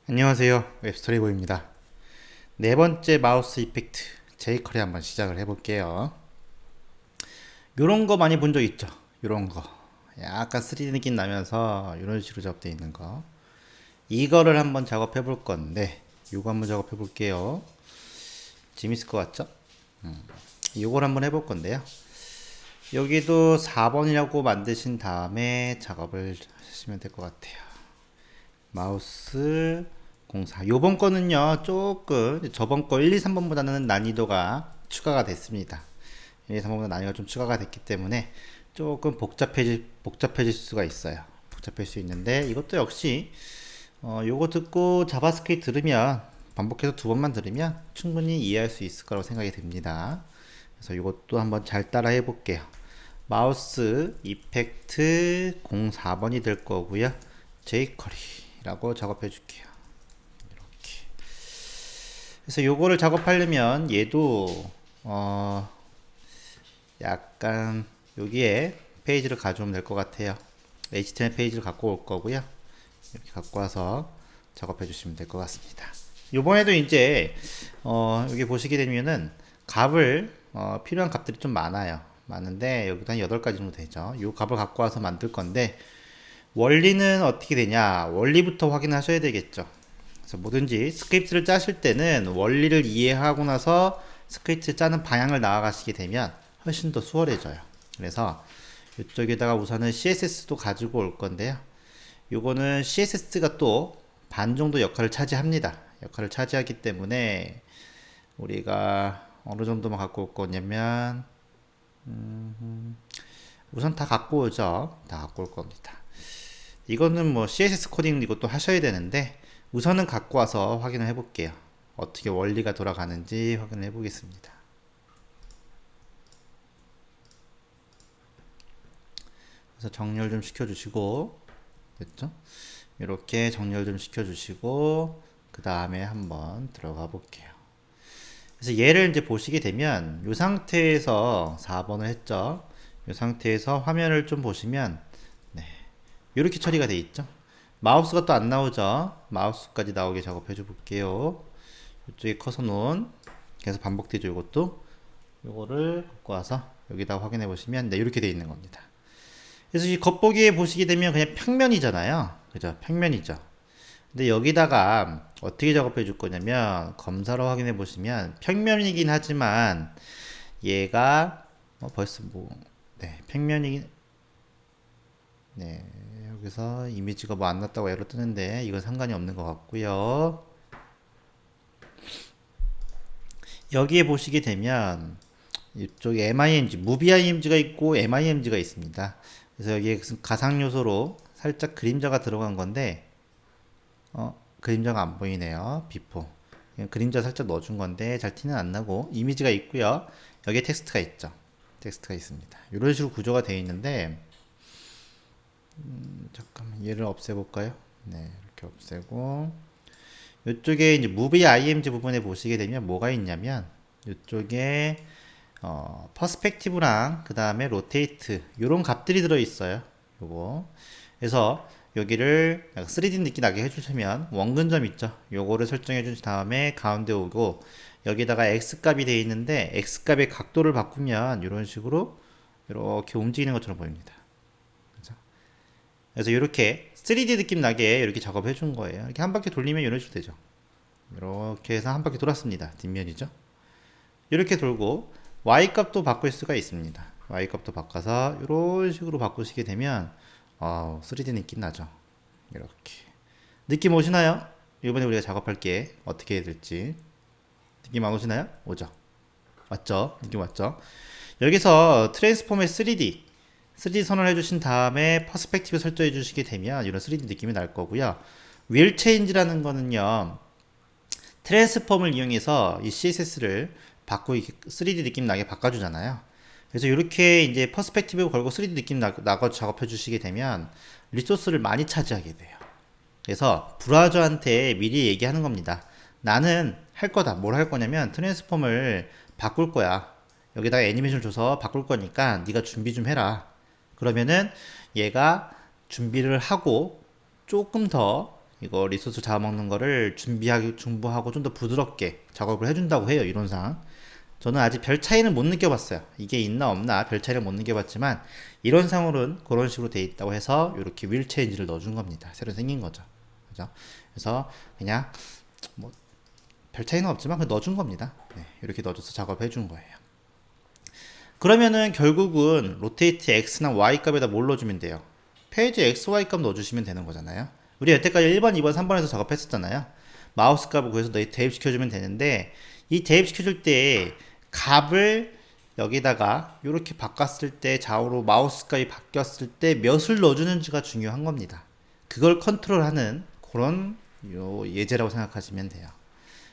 안녕하세요. 웹스토리보입니다. 네 번째 마우스 이펙트 제이컬이 한번 시작을 해볼게요. 요런 거 많이 본 적 있죠? 요런 거 약간 3D 느낌 나면서 이런 식으로 작업되어 있는 거, 이거를 한번 작업해 볼 건데 요거 한번 작업해 볼게요. 재밌을 것 같죠? 요걸 한번 해볼 건데요. 여기도 4번이라고 만드신 다음에 작업을 하시면 될 것 같아요. 마우스 04. 요번 거는요, 조금 저번 거 1, 2, 3번보다는 난이도가 추가가 됐습니다. 1, 2, 3번보다 난이도가 좀 추가가 됐기 때문에 조금 복잡해질 수가 있어요. 복잡할 수 있는데 이것도 역시 요거 듣고 자바스크립트 들으면, 반복해서 두 번만 들으면 충분히 이해할 수 있을 거라고 생각이 듭니다. 그래서 이것도 한번 잘 따라 해볼게요. 마우스 이펙트 04번이 될 거고요. 제이커리라고 작업해 줄게요. 이렇게. 그래서 요거를 작업하려면 얘도 약간 여기에 페이지를 가져오면 될 것 같아요. HTML 페이지를 갖고 올 거고요. 이렇게 갖고 와서 작업해 주시면 될 것 같습니다. 요번에도 이제 여기 보시게 되면은 값을 필요한 값들이 좀 많은데 여기도 한 8가지 정도 되죠. 요 값을 갖고 와서 만들 건데, 원리는 어떻게 되냐? 원리부터 확인하셔야 되겠죠. 그래서 뭐든지 스크립트를 짜실 때는 원리를 이해하고 나서 스크립트 짜는 방향을 나아가시게 되면 훨씬 더 수월해져요. 그래서 이쪽에다가 우선은 CSS도 가지고 올 건데요. 요거는 CSS가 또 반 정도 역할을 차지합니다. 역할을 차지하기 때문에 우리가 어느 정도만 갖고 올 거냐면, 우선 다 갖고 오죠. 다 갖고 올 겁니다. 이거는 뭐 CSS 코딩 이것도 하셔야 되는데 우선은 갖고 와서 확인을 해볼게요. 어떻게 원리가 돌아가는지 확인을 해보겠습니다. 그래서 정렬 좀 시켜주시고, 됐죠? 이렇게 정렬 좀 시켜주시고 그 다음에 한번 들어가 볼게요. 그래서 얘를 이제 보시게 되면 이 상태에서 4번을 했죠. 이 상태에서 화면을 좀 보시면 이렇게 처리가 돼 있죠. 마우스가 또 안 나오죠. 마우스까지 나오게 작업해 줘 볼게요. 이쪽에 커서 놓은, 계속 반복되죠. 이것도 요거를 갖고 와서 여기다 확인해 보시면 이렇게 돼 있는 겁니다. 그래서 이 겉보기에 보시게 되면 그냥 평면이잖아요. 그죠? 평면이죠. 근데 여기다가 어떻게 작업해 줄 거냐면, 검사로 확인해 보시면 평면이긴 하지만 얘가 벌써 평면이긴, 네, 여기서 이미지가 뭐 안 났다고 에러 뜨는데 이건 상관이 없는 것 같고요. 여기에 보시게 되면 이쪽에 MIMG, 무비 IMG가 있고 MIMG가 있습니다. 그래서 여기에 가상 요소로 살짝 그림자가 들어간 건데 그림자가 안 보이네요. 비포. 그림자 살짝 넣어준 건데 잘 티는 안 나고, 이미지가 있고요. 여기에 텍스트가 있죠. 텍스트가 있습니다. 이런 식으로 구조가 되어 있는데, 잠깐만 얘를 없애볼까요? 네, 이렇게 없애고 이쪽에 이제 무비 IMG 부분에 보시게 되면 뭐가 있냐면, 이쪽에 퍼스펙티브랑 그 다음에 로테이트 요런 값들이 들어 있어요. 요거. 그래서 여기를 3D 느낌 나게 해주시면 원근점 있죠. 요거를 설정해 준 다음에 가운데 오고 여기다가 X 값이 되어 있는데 X 값의 각도를 바꾸면 이런 식으로 이렇게 움직이는 것처럼 보입니다. 그죠? 그래서 이렇게 3D 느낌 나게 이렇게 작업해 준 거예요. 이렇게 한 바퀴 돌리면 이런 식으로 되죠. 이렇게 해서 한 바퀴 돌았습니다. 뒷면이죠. 이렇게 돌고 Y 값도 바꿀 수가 있습니다. Y 값도 바꿔서 이런 식으로 바꾸시게 되면 3D 느낌 나죠. 이렇게 느낌 오시나요? 이번에 우리가 작업할 게 어떻게 해야 될지 느낌 안 오시나요? 오죠. 맞죠? 느낌 왔죠? 여기서 트랜스폼의 3D 선언을 해주신 다음에 퍼스펙티브 설정해 주시게 되면 이런 3D 느낌이 날 거고요. 윌 체인지라는 거는요, 트랜스폼을 이용해서 이 CSS를 바꾸고 3D 느낌 나게 바꿔주잖아요. 그래서 이렇게 이제 퍼스펙티브 걸고 3D 느낌 나고 작업해 주시게 되면 리소스를 많이 차지하게 돼요. 그래서 브라우저한테 미리 얘기하는 겁니다. 나는 할 거다. 뭘 할 거냐면 트랜스폼을 바꿀 거야. 여기다가 애니메이션 줘서 바꿀 거니까 네가 준비 좀 해라. 그러면은 얘가 준비를 하고 조금 더 이거 리소스 잡아먹는 거를 중부하고 좀 더 부드럽게 작업을 해준다고 해요, 이론상. 저는 아직 별 차이는 못 느껴봤어요. 이게 있나 없나 별 차이를 못 느껴봤지만 이론상으로는 그런 식으로 돼 있다고 해서 이렇게 휠 체인지를 넣어준 겁니다. 새로 생긴 거죠. 그죠? 그래서 그냥 뭐 별 차이는 없지만 그냥 넣어준 겁니다. 네, 이렇게 넣어줘서 작업해 준 거예요. 그러면은 결국은 로테이트 X나 Y 값에다 뭘 넣어주면 돼요? 페이지 X, Y 값 넣어주시면 되는 거잖아요. 우리 여태까지 1번, 2번, 3번에서 작업했었잖아요. 마우스 값을 구해서 대입시켜주면 되는데 이 대입시켜줄 때 값을 여기다가 이렇게 바꿨을 때 좌우로 마우스 값이 바뀌었을 때 몇을 넣어주는지가 중요한 겁니다. 그걸 컨트롤하는 그런 예제라고 생각하시면 돼요.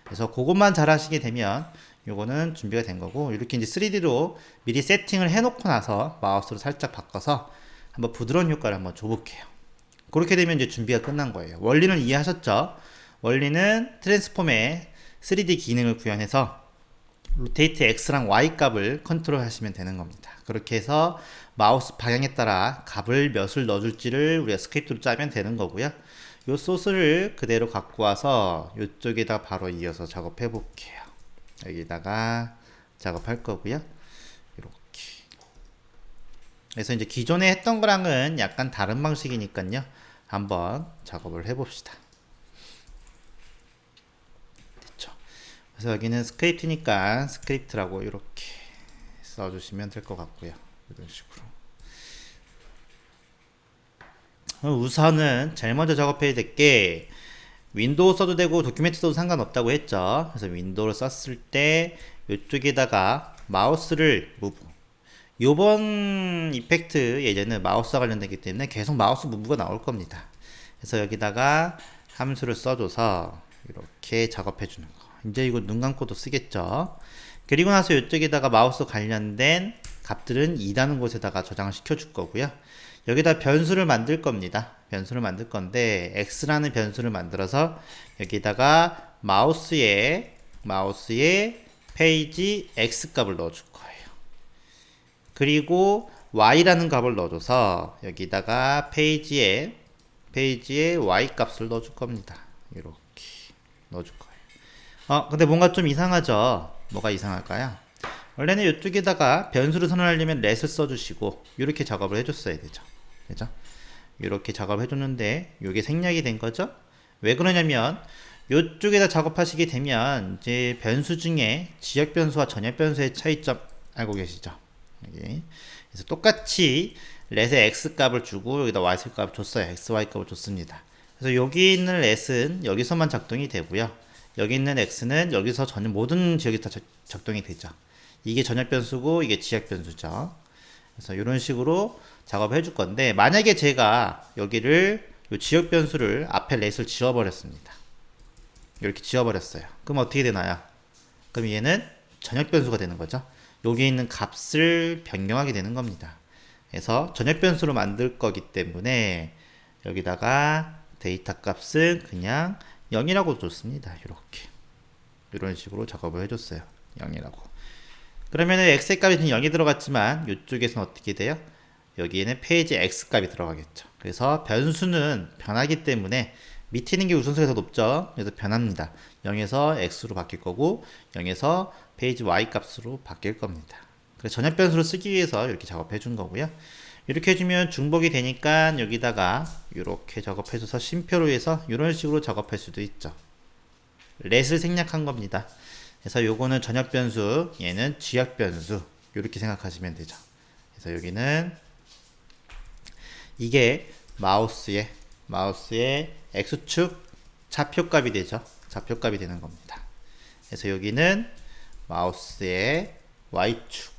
그래서 그것만 잘 하시게 되면 요거는 준비가 된 거고, 이렇게 이제 3D로 미리 세팅을 해놓고 나서 마우스로 살짝 바꿔서 한번 부드러운 효과를 한번 줘볼게요. 그렇게 되면 이제 준비가 끝난 거예요. 원리는 이해하셨죠? 원리는 트랜스폼의 3D 기능을 구현해서 로테이트 X랑 Y 값을 컨트롤 하시면 되는 겁니다. 그렇게 해서 마우스 방향에 따라 값을 몇을 넣어줄지를 우리가 스크립트로 짜면 되는 거고요. 요 소스를 그대로 갖고 와서 이쪽에다 바로 이어서 작업해 볼게요. 여기다가 작업할 거고요. 이렇게. 그래서 이제 기존에 했던 거랑은 약간 다른 방식이니까요. 한번 작업을 해 봅시다. 됐죠? 그래서 여기는 스크립트니까 스크립트라고 이렇게 써주시면 될 것 같고요. 이런 식으로. 우선은 제일 먼저 작업해야 될 게 윈도우 써도 되고 도큐멘트 써도 상관없다고 했죠. 그래서 윈도우를 썼을 때 이쪽에다가 마우스를 무브. 요번 이펙트 예제는 마우스와 관련되기 때문에 계속 마우스 무브가 나올 겁니다. 그래서 여기다가 함수를 써줘서 이렇게 작업해 주는 거. 이제 이거 눈 감고도 쓰겠죠. 그리고 나서 이쪽에다가 마우스 관련된 값들은 2라는 곳에다가 저장을 시켜 줄 거고요. 여기다 변수를 만들 겁니다. 변수를 만들 건데 x라는 변수를 만들어서 여기다가 마우스에 페이지 x 값을 넣어줄 거예요. 그리고 y라는 값을 넣어줘서 여기다가 페이지에 y 값을 넣어줄 겁니다. 이렇게 넣어줄 거예요. 근데 뭔가 좀 이상하죠? 뭐가 이상할까요? 원래는 이쪽에다가 변수를 선언하려면 let을 써주시고 이렇게 작업을 해줬어야 되죠. 그죠? 이렇게 작업을 해줬는데 이게 생략이 된 거죠. 왜 그러냐면 이쪽에다 작업하시게 되면 이제 변수 중에 지역 변수와 전역 변수의 차이점 알고 계시죠? 여기. 그래서 똑같이 let에 x 값을 주고 여기다 y 값을 줬어요. x, y 값을 줬습니다. 그래서 여기 있는 let은 여기서만 작동이 되고요. 여기 있는 x는 여기서 모든 지역이 다 작동이 되죠. 이게 전역 변수고 이게 지역 변수죠. 그래서 이런 식으로 작업을 해줄 건데 만약에 제가 여기를 요 지역 변수를 앞에 let을 지워버렸습니다. 이렇게 지워버렸어요. 그럼 어떻게 되나요? 그럼 얘는 전역 변수가 되는 거죠. 여기 있는 값을 변경하게 되는 겁니다. 그래서 전역 변수로 만들 거기 때문에 여기다가 데이터 값은 그냥 0이라고 줬습니다. 이렇게 이런 식으로 작업을 해줬어요. 0이라고. 그러면은 x의 값이 0이 들어갔지만 이쪽에서는 어떻게 돼요? 여기에는 페이지 x 값이 들어가겠죠. 그래서 변수는 변하기 때문에 밑에 있는 게 우선순위가 더 높죠. 그래서 변합니다. 0에서 x로 바뀔 거고 0에서 페이지 y 값으로 바뀔 겁니다. 그래서 전역 변수를 쓰기 위해서 이렇게 작업해 준 거고요. 이렇게 해주면 중복이 되니까 여기다가 이렇게 작업해줘서 쉼표로 해서 이런 식으로 작업할 수도 있죠. let을 생략한 겁니다. 그래서 요거는 전역 변수, 얘는 지역 변수 이렇게 생각하시면 되죠. 그래서 여기는 이게 마우스의 x축 좌표값이 되죠. 좌표값이 되는 겁니다. 그래서 여기는 마우스의 y축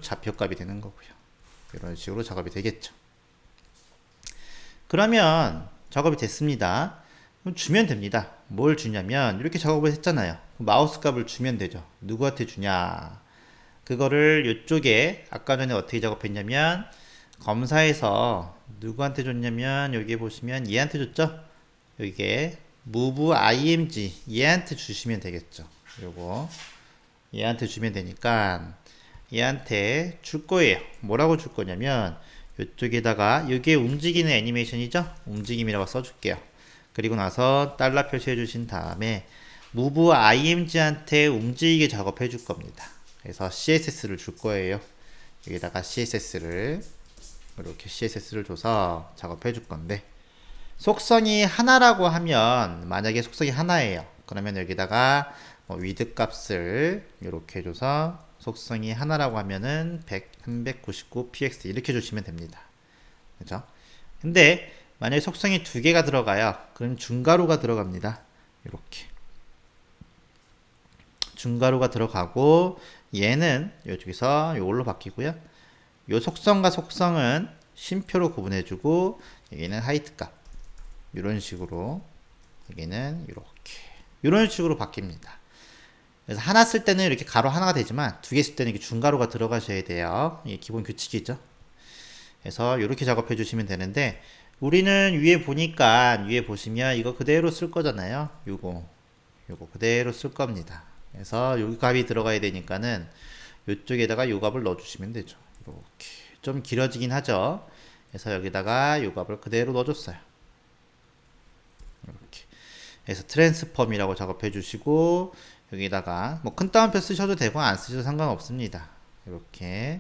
좌표값이 되는 거고요. 이런 식으로 작업이 되겠죠. 그러면 작업이 됐습니다. 그럼 주면 됩니다. 뭘 주냐면 이렇게 작업을 했잖아요. 마우스 값을 주면 되죠. 누구한테 주냐? 그거를 이쪽에 아까 전에 어떻게 작업했냐면 검사에서 누구한테 줬냐면 여기 보시면 얘한테 줬죠? 여기에 move img 얘한테 주시면 되겠죠. 요거 얘한테 주면 되니까 얘한테 줄 거예요. 뭐라고 줄 거냐면 이쪽에다가 이게 움직이는 애니메이션이죠? 움직임이라고 써줄게요. 그리고 나서 달러 표시해 주신 다음에 move img한테 움직이게 작업해 줄 겁니다. 그래서 css를 줄 거예요. 여기다가 css를 이렇게 css를 줘서 작업해 줄 건데, 속성이 하나라고 하면, 만약에 속성이 하나예요. 그러면 여기다가 width 값을 이렇게 줘서 속성이 하나라고 하면은 399px 이렇게 주시면 됩니다. 그죠? 근데 만약에 속성이 두 개가 들어가요. 그럼 중괄호가 들어갑니다. 이렇게 중괄호가 들어가고, 얘는 이쪽에서 이걸로 바뀌고요. 요 속성과 속성은 쉼표로 구분해주고, 여기는 하이트 값 이런 식으로, 여기는 이렇게 이런 식으로 바뀝니다. 그래서 하나 쓸 때는 이렇게 가로 하나가 되지만 두 개 쓸 때는 이렇게 중괄호가 들어가셔야 돼요. 이게 기본 규칙이죠. 그래서 이렇게 작업해 주시면 되는데, 우리는 위에 보니까, 위에 보시면 이거 그대로 쓸 거잖아요. 요거 그대로 쓸 겁니다. 그래서 여기 값이 들어가야 되니까는 이쪽에다가 요 값을 넣어 주시면 되죠. 이렇게 좀 길어지긴 하죠. 그래서 여기다가 요 값을 그대로 넣어 줬어요. 이렇게 그래서 트랜스폼이라고 작업해 주시고, 여기다가 뭐 큰 따옴표 쓰셔도 되고 안 쓰셔도 상관없습니다. 이렇게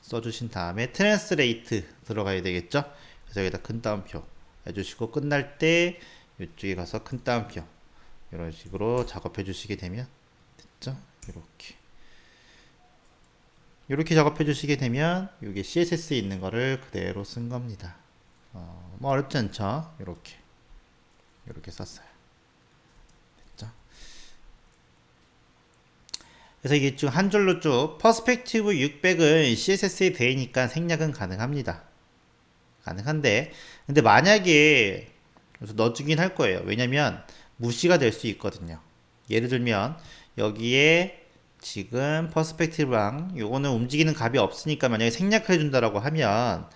써주신 다음에 트랜스레이트 들어가야 되겠죠. 그래서 여기다 큰 따옴표 해주시고, 끝날 때 이쪽에 가서 큰 따옴표 이런 식으로 작업해 주시게 되면 됐죠. 이렇게 작업해 주시게 되면 이게 CSS에 있는 거를 그대로 쓴 겁니다. 뭐 어렵지 않죠. 이렇게 썼어요. 됐죠. 그래서 이게 쭉 한 줄로 쭉 퍼스펙티브 600은 CSS에 되니까 생략은 가능합니다. 가능한데, 근데 만약에 그래서 넣어주긴 할 거예요. 왜냐면 무시가 될 수 있거든요. 예를 들면 여기에 지금 퍼스펙티브랑 요거는 움직이는 값이 없으니까 만약에 생략해 준다라고 하면,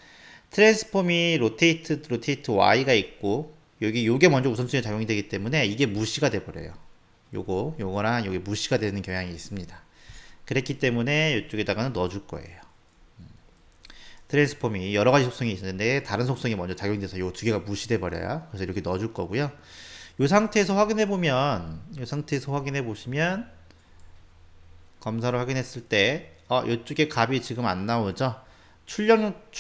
트랜스폼이 로테이트 y가 있고 요게 먼저 우선순위에 작용이 되기 때문에 이게 무시가 돼 버려요. 요거랑 요게 무시가 되는 경향이 있습니다. 그랬기 때문에 이쪽에다가는 넣어줄 거예요. 트랜스폼이 여러 가지 속성이 있는데 다른 속성이 먼저 작용돼서 요 두 개가 무시돼 버려요. 그래서 이렇게 넣어줄 거고요. 이 상태에서 확인해 보면, 검사를 확인했을 때 이쪽에 값이 지금 안 나오죠. 출력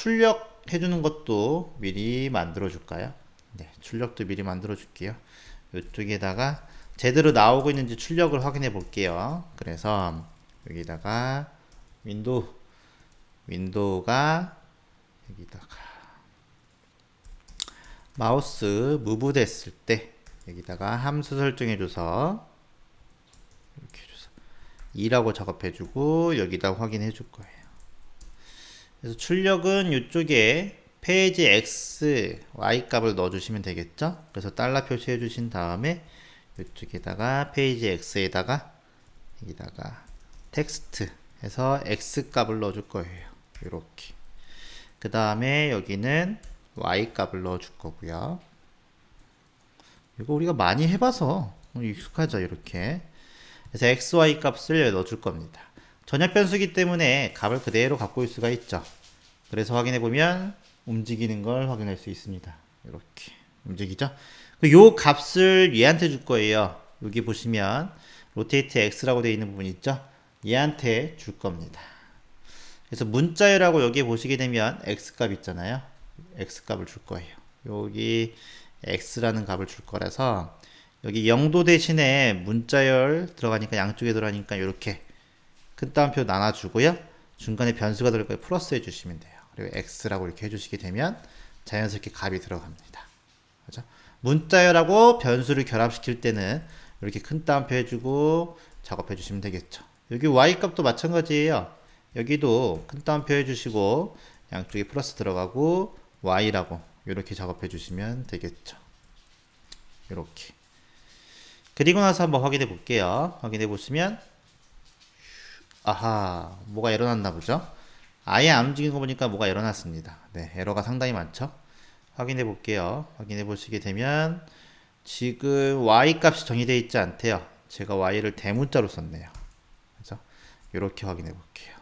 해주는 것도 미리 만들어 줄까요? 네, 출력도 미리 만들어 줄게요. 이쪽에다가 제대로 나오고 있는지 출력을 확인해 볼게요. 그래서 여기다가 윈도우가 여기다가 마우스 무브 됐을 때 여기다가 함수 설정해 줘서 이렇게 해줘서 2라고 작업해 주고 여기다 확인해 줄 거예요. 그래서 출력은 이쪽에 페이지 X, Y 값을 넣어 주시면 되겠죠. 그래서 달러 표시해 주신 다음에 이쪽에다가 페이지 X에다가 여기다가 텍스트 해서 X 값을 넣어 줄 거예요. 이렇게. 그 다음에 여기는 Y 값을 넣어 줄 거고요. 이거 우리가 많이 해봐서 익숙하죠. 이렇게. 그래서 X, Y 값을 넣어 줄 겁니다. 전역 변수기 때문에 값을 그대로 갖고 있을 수가 있죠. 그래서 확인해 보면 움직이는 걸 확인할 수 있습니다. 이렇게 움직이죠. 요 값을 얘한테 줄 거예요. 여기 보시면 rotate x라고 되어 있는 부분 있죠. 얘한테 줄 겁니다. 그래서 문자열하고 여기 보시게 되면 x 값 있잖아요. x 값을 줄 거예요. 여기 x라는 값을 줄 거라서 여기 0도 대신에 문자열 들어가니까 양쪽에 들어가니까 이렇게 큰 따옴표 나눠주고요. 중간에 변수가 들어갈 거예요. 플러스 해주시면 돼요. 그리고 x라고 이렇게 해주시게 되면 자연스럽게 값이 들어갑니다. 그죠? 문자열하고 변수를 결합시킬 때는 이렇게 큰 따옴표 해주고 작업해 주시면 되겠죠. 여기 y 값도 마찬가지예요. 여기도 큰 따옴표 해주시고 양쪽에 플러스 들어가고 y라고 이렇게 작업해 주시면 되겠죠. 이렇게. 그리고 나서 한번 확인해 볼게요. 확인해 보시면 아하, 뭐가 에러 났나 보죠. 아예 안 움직이는 거 보니까 뭐가 에러 났습니다. 네, 에러가 상당히 많죠. 확인해 볼게요. 확인해 보시게 되면 지금 y 값이 정의되어 있지 않대요. 제가 y를 대문자로 썼네요. 그래서 이렇게 확인해 볼게요.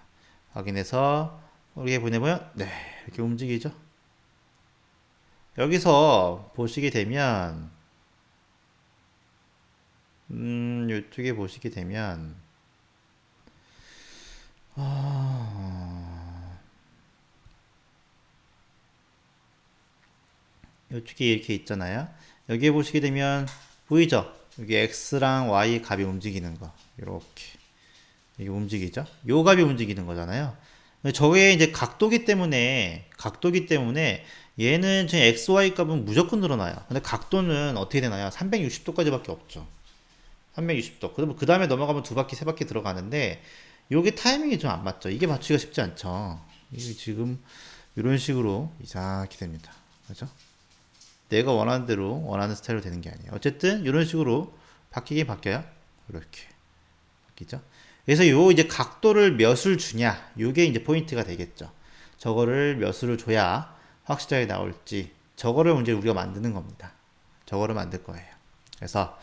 확인해서 이렇게 보내보면 네, 이렇게 움직이죠. 여기서 보시게 되면 이쪽에 보시게 되면 이쪽에 이렇게 있잖아요. 여기에 보시게 되면 보이죠? 여기 x랑 y 값이 움직이는 거 이렇게 이게 움직이죠? 요 값이 움직이는 거잖아요. 저게 이제 각도기 때문에 얘는 지금 x, y 값은 무조건 늘어나요. 근데 각도는 어떻게 되나요? 360도까지밖에 없죠. 360도. 그러면 그 다음에 넘어가면 두 바퀴, 세 바퀴 들어가는데 요게 타이밍이 좀 안 맞죠. 이게 맞추기가 쉽지 않죠. 이게 지금 이런 식으로 이상하게 됩니다. 그죠? 내가 원하는 대로 원하는 스타일로 되는 게 아니에요. 어쨌든 이런 식으로 바뀌긴 바뀌어요. 이렇게 바뀌죠. 그래서 요 이제 각도를 몇을 주냐, 요게 이제 포인트가 되겠죠. 저거를 몇을 줘야 확실하게 나올지, 저거를 문제 우리가 만드는 겁니다. 저거를 만들 거예요. 그래서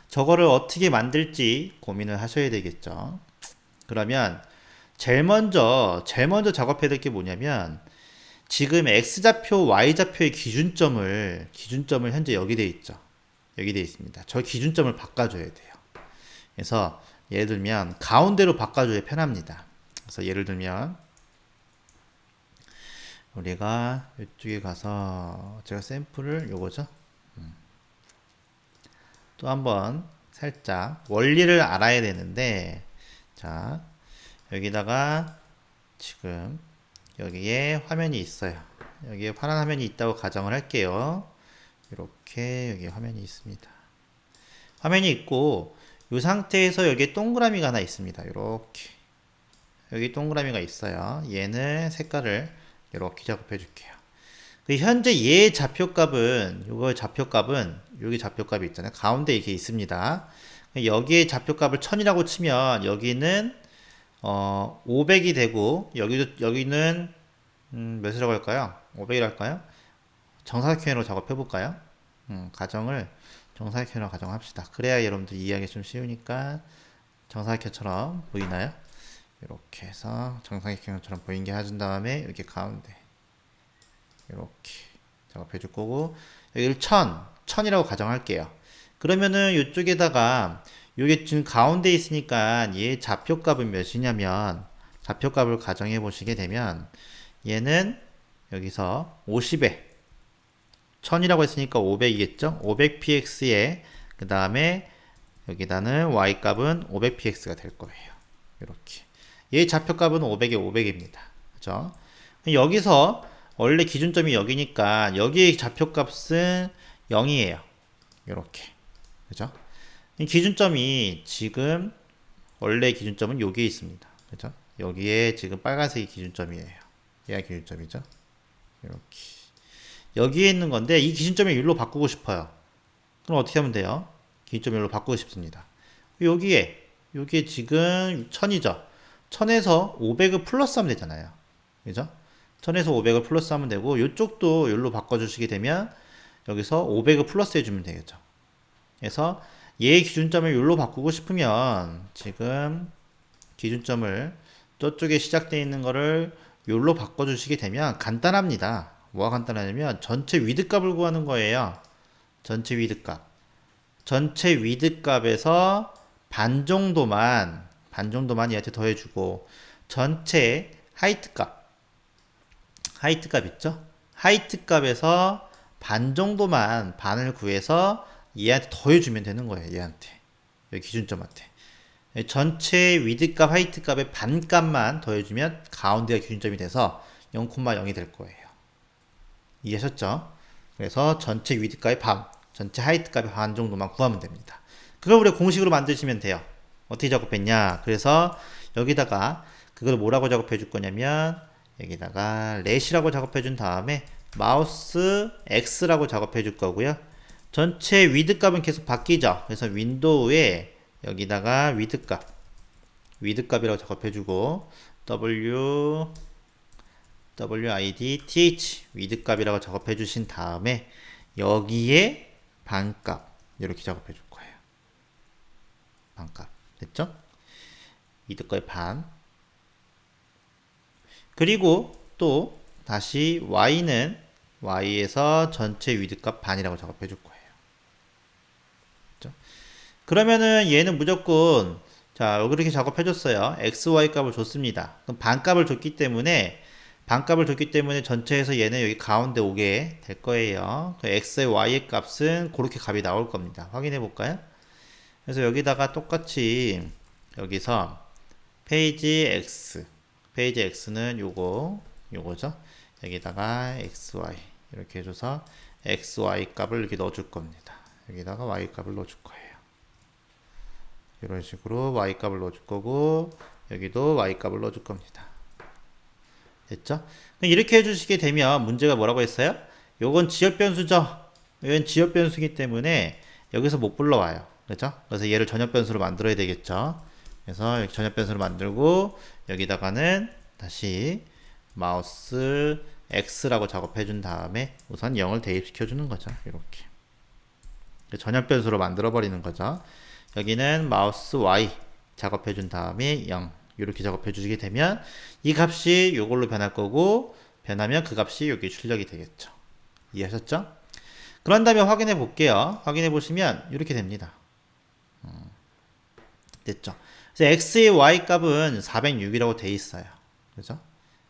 저거를 어떻게 만들지 고민을 하셔야 되겠죠. 그러면 제일 먼저 작업해야 될 게 뭐냐면 지금 x좌표, y좌표의 기준점을 현재 여기 돼 있죠. 여기 돼 있습니다. 저 기준점을 바꿔줘야 돼요. 그래서 예를 들면 가운데로 바꿔줘야 편합니다. 그래서 예를 들면 우리가 이쪽에 가서 제가 샘플을 요거죠. 또 한번 살짝 원리를 알아야 되는데 자 여기다가 지금 여기에 화면이 있어요. 여기에 파란 화면이 있다고 가정을 할게요. 이렇게 여기 화면이 있습니다. 화면이 있고 이 상태에서 여기에 동그라미가 하나 있습니다. 이렇게 여기 동그라미가 있어요. 얘는 색깔을 이렇게 작업해 줄게요. 현재 얘 좌표값은 여기 좌표값이 있잖아요. 가운데 이렇게 있습니다. 여기에 좌표값을 1000이라고 치면 여기는 500이 되고 여기는 몇이라고 할까요? 500이라고 할까요? 정사각형으로 작업해 볼까요? 가정을 정사각형으로 가정합시다. 그래야 여러분들 이해하기 좀 쉬우니까 정사각형처럼 보이나요? 이렇게 해서 정사각형처럼 보이게 해준 다음에 이렇게 가운데 이렇게 작업해 줄 거고 여기를 1000이라고 가정할게요. 그러면은 이쪽에다가 요게 지금 가운데 있으니까 얘 좌표값은 몇이냐면 좌표값을 가정해 보시게 되면 얘는 여기서 50에 1000이라고 했으니까 500이겠죠? 500px에 그 다음에 여기다는 y값은 500px가 될 거예요. 이렇게 얘 좌표값은 500에 500입니다. 그죠? 여기서 원래 기준점이 여기니까 여기의 좌표값은 0이에요. 이렇게 그죠? 이 기준점이 지금 원래 기준점은 여기에 있습니다. 그죠? 여기에 지금 빨간색이 기준점이에요. 얘가 기준점이죠. 이렇게 여기에 있는 건데 이 기준점을 일로 바꾸고 싶어요. 그럼 어떻게 하면 돼요? 기준점 일로 바꾸고 싶습니다. 여기에 지금 1000이죠. 1000에서 500을 플러스하면 되잖아요. 그죠? 1000에서 500을 플러스하면 되고 이쪽도 여기로 바꿔주시게 되면 여기서 500을 플러스 해주면 되겠죠. 그래서 얘 기준점을 여기로 바꾸고 싶으면 지금 기준점을 저쪽에 시작되어 있는 거를 여기로 바꿔주시게 되면 간단합니다. 뭐가 간단하냐면 전체 위드값을 구하는 거예요. 전체 위드값. 전체 위드값에서 반 정도만 얘한테 더해주고 전체 하이트값 있죠? 하이트값에서 반 정도만 반을 구해서 얘한테 더해주면 되는 거예요. 얘한테 여기 기준점한테 전체 위드값 하이트값의 반값만 더해주면 가운데가 기준점이 돼서 0,0이 될 거예요. 이해하셨죠? 그래서 전체 위드값의 반, 전체 하이트값의 반 정도만 구하면 됩니다. 그걸 우리가 공식으로 만드시면 돼요. 어떻게 작업했냐? 그래서 여기다가 그걸 뭐라고 작업해 줄 거냐면 여기다가 렛이라고 작업해 준 다음에 마우스 X라고 작업해 줄 거고요. 전체 위드값은 계속 바뀌죠. 그래서 윈도우에 여기다가 위드값이라고 작업해 주고 WID TH 위드값이라고 작업해 주신 다음에 여기에 반값 이렇게 작업해 줄 거예요. 반값 됐죠? 위드값의 반. 그리고 또 다시 Y는 Y에서 전체 위드값 반이라고 작업해 줄 거예요. 됐죠? 그러면은 얘는 무조건 자 여기 이렇게 작업해줬어요. x, y 값을 줬습니다. 그럼 반값을 줬기 때문에 전체에서 얘는 여기 가운데 오게 될 거예요. 그 x의 y의 값은 그렇게 값이 나올 겁니다. 확인해 볼까요? 그래서 여기다가 똑같이 여기서 페이지 x는 요거죠. 여기다가 xy 이렇게 해줘서 xy 값을 이렇게 넣어줄 겁니다. 여기다가 y 값을 넣어줄 거예요. 이런 식으로 y 값을 넣어줄 거고 여기도 y 값을 넣어줄 겁니다. 됐죠? 이렇게 해주시게 되면 문제가 뭐라고 했어요? 요건 지역 변수죠. 이건 지역 변수이기 때문에 여기서 못 불러와요. 그렇죠? 그래서 얘를 전역 변수로 만들어야 되겠죠. 그래서 여기 전역 변수로 만들고 여기다가는 다시 마우스 x라고 작업해 준 다음에 우선 0을 대입시켜 주는 거죠. 이렇게 전역 변수로 만들어 버리는 거죠. 여기는 마우스 y 작업해 준 다음에 0 이렇게 작업해 주시게 되면 이 값이 이걸로 변할 거고 변하면 그 값이 여기 출력이 되겠죠. 이해하셨죠? 그런 다음에 확인해 볼게요. 확인해 보시면 이렇게 됩니다. 됐죠? 그래서 x의 y 값은 406이라고 돼 있어요. 그죠?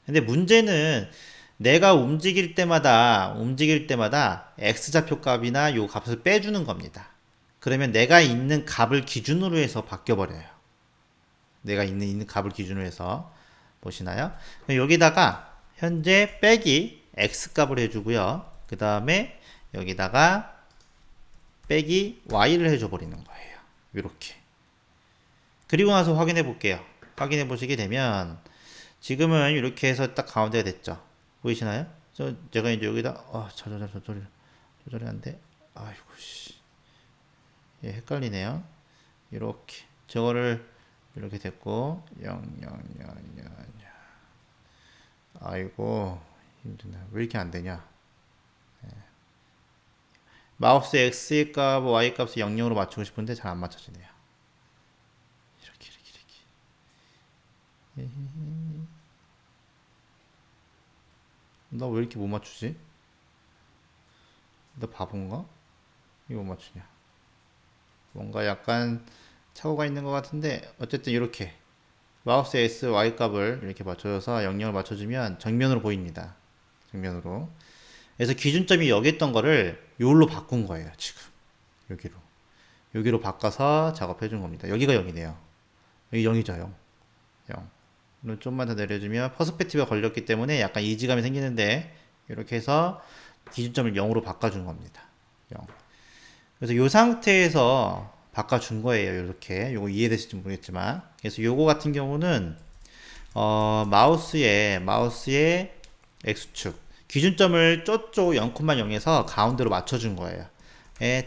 근데 문제는 내가 움직일 때마다 x좌표 값이나 요 값을 빼주는 겁니다. 그러면 내가 있는 값을 기준으로 해서 바뀌어 버려요. 내가 있는 값을 기준으로 해서 보시나요? 여기다가 현재 빼기 x 값을 해주고요. 그 다음에 여기다가 빼기 y를 해줘 버리는 거예요. 이렇게. 그리고 나서 확인해 볼게요. 확인해 보시게 되면 지금은 이렇게 해서 딱 가운데가 됐죠. 보이시나요? 제가 이제 여기다 조절이 안 돼. 아이고 씨. 예, 헷갈리네요. 이렇게 저거를 이렇게 됐고 0 아이고 힘드네. 왜 이렇게 안 되냐? 예. 마우스 x 값, y 값을 00으로 맞추고 싶은데 잘 안 맞춰지네요. 이렇게. 나 왜 이렇게 못 맞추지? 나 바본가? 이거 못 맞추냐? 뭔가 약간 착오가 있는 것 같은데 어쨌든 이렇게 마우스 S, Y 값을 이렇게 맞춰줘서 00을 맞춰주면 정면으로 보입니다. 정면으로. 그래서 기준점이 여기 있던 거를 요로 바꾼 거예요. 지금 여기로 바꿔서 작업해 준 겁니다. 여기가 0이네요. 여기 0이죠. 0. 이걸 좀만 더 내려주면 퍼스펙티브가 걸렸기 때문에 약간 이지감이 생기는데 이렇게 해서 기준점을 0으로 바꿔준 겁니다. 0. 그래서 이 상태에서 바꿔준 거예요. 이렇게. 요거 이해되실지 모르겠지만. 그래서 요거 같은 경우는 마우스의 X축 기준점을 저쪽 0,0에서 가운데로 맞춰준 거예요.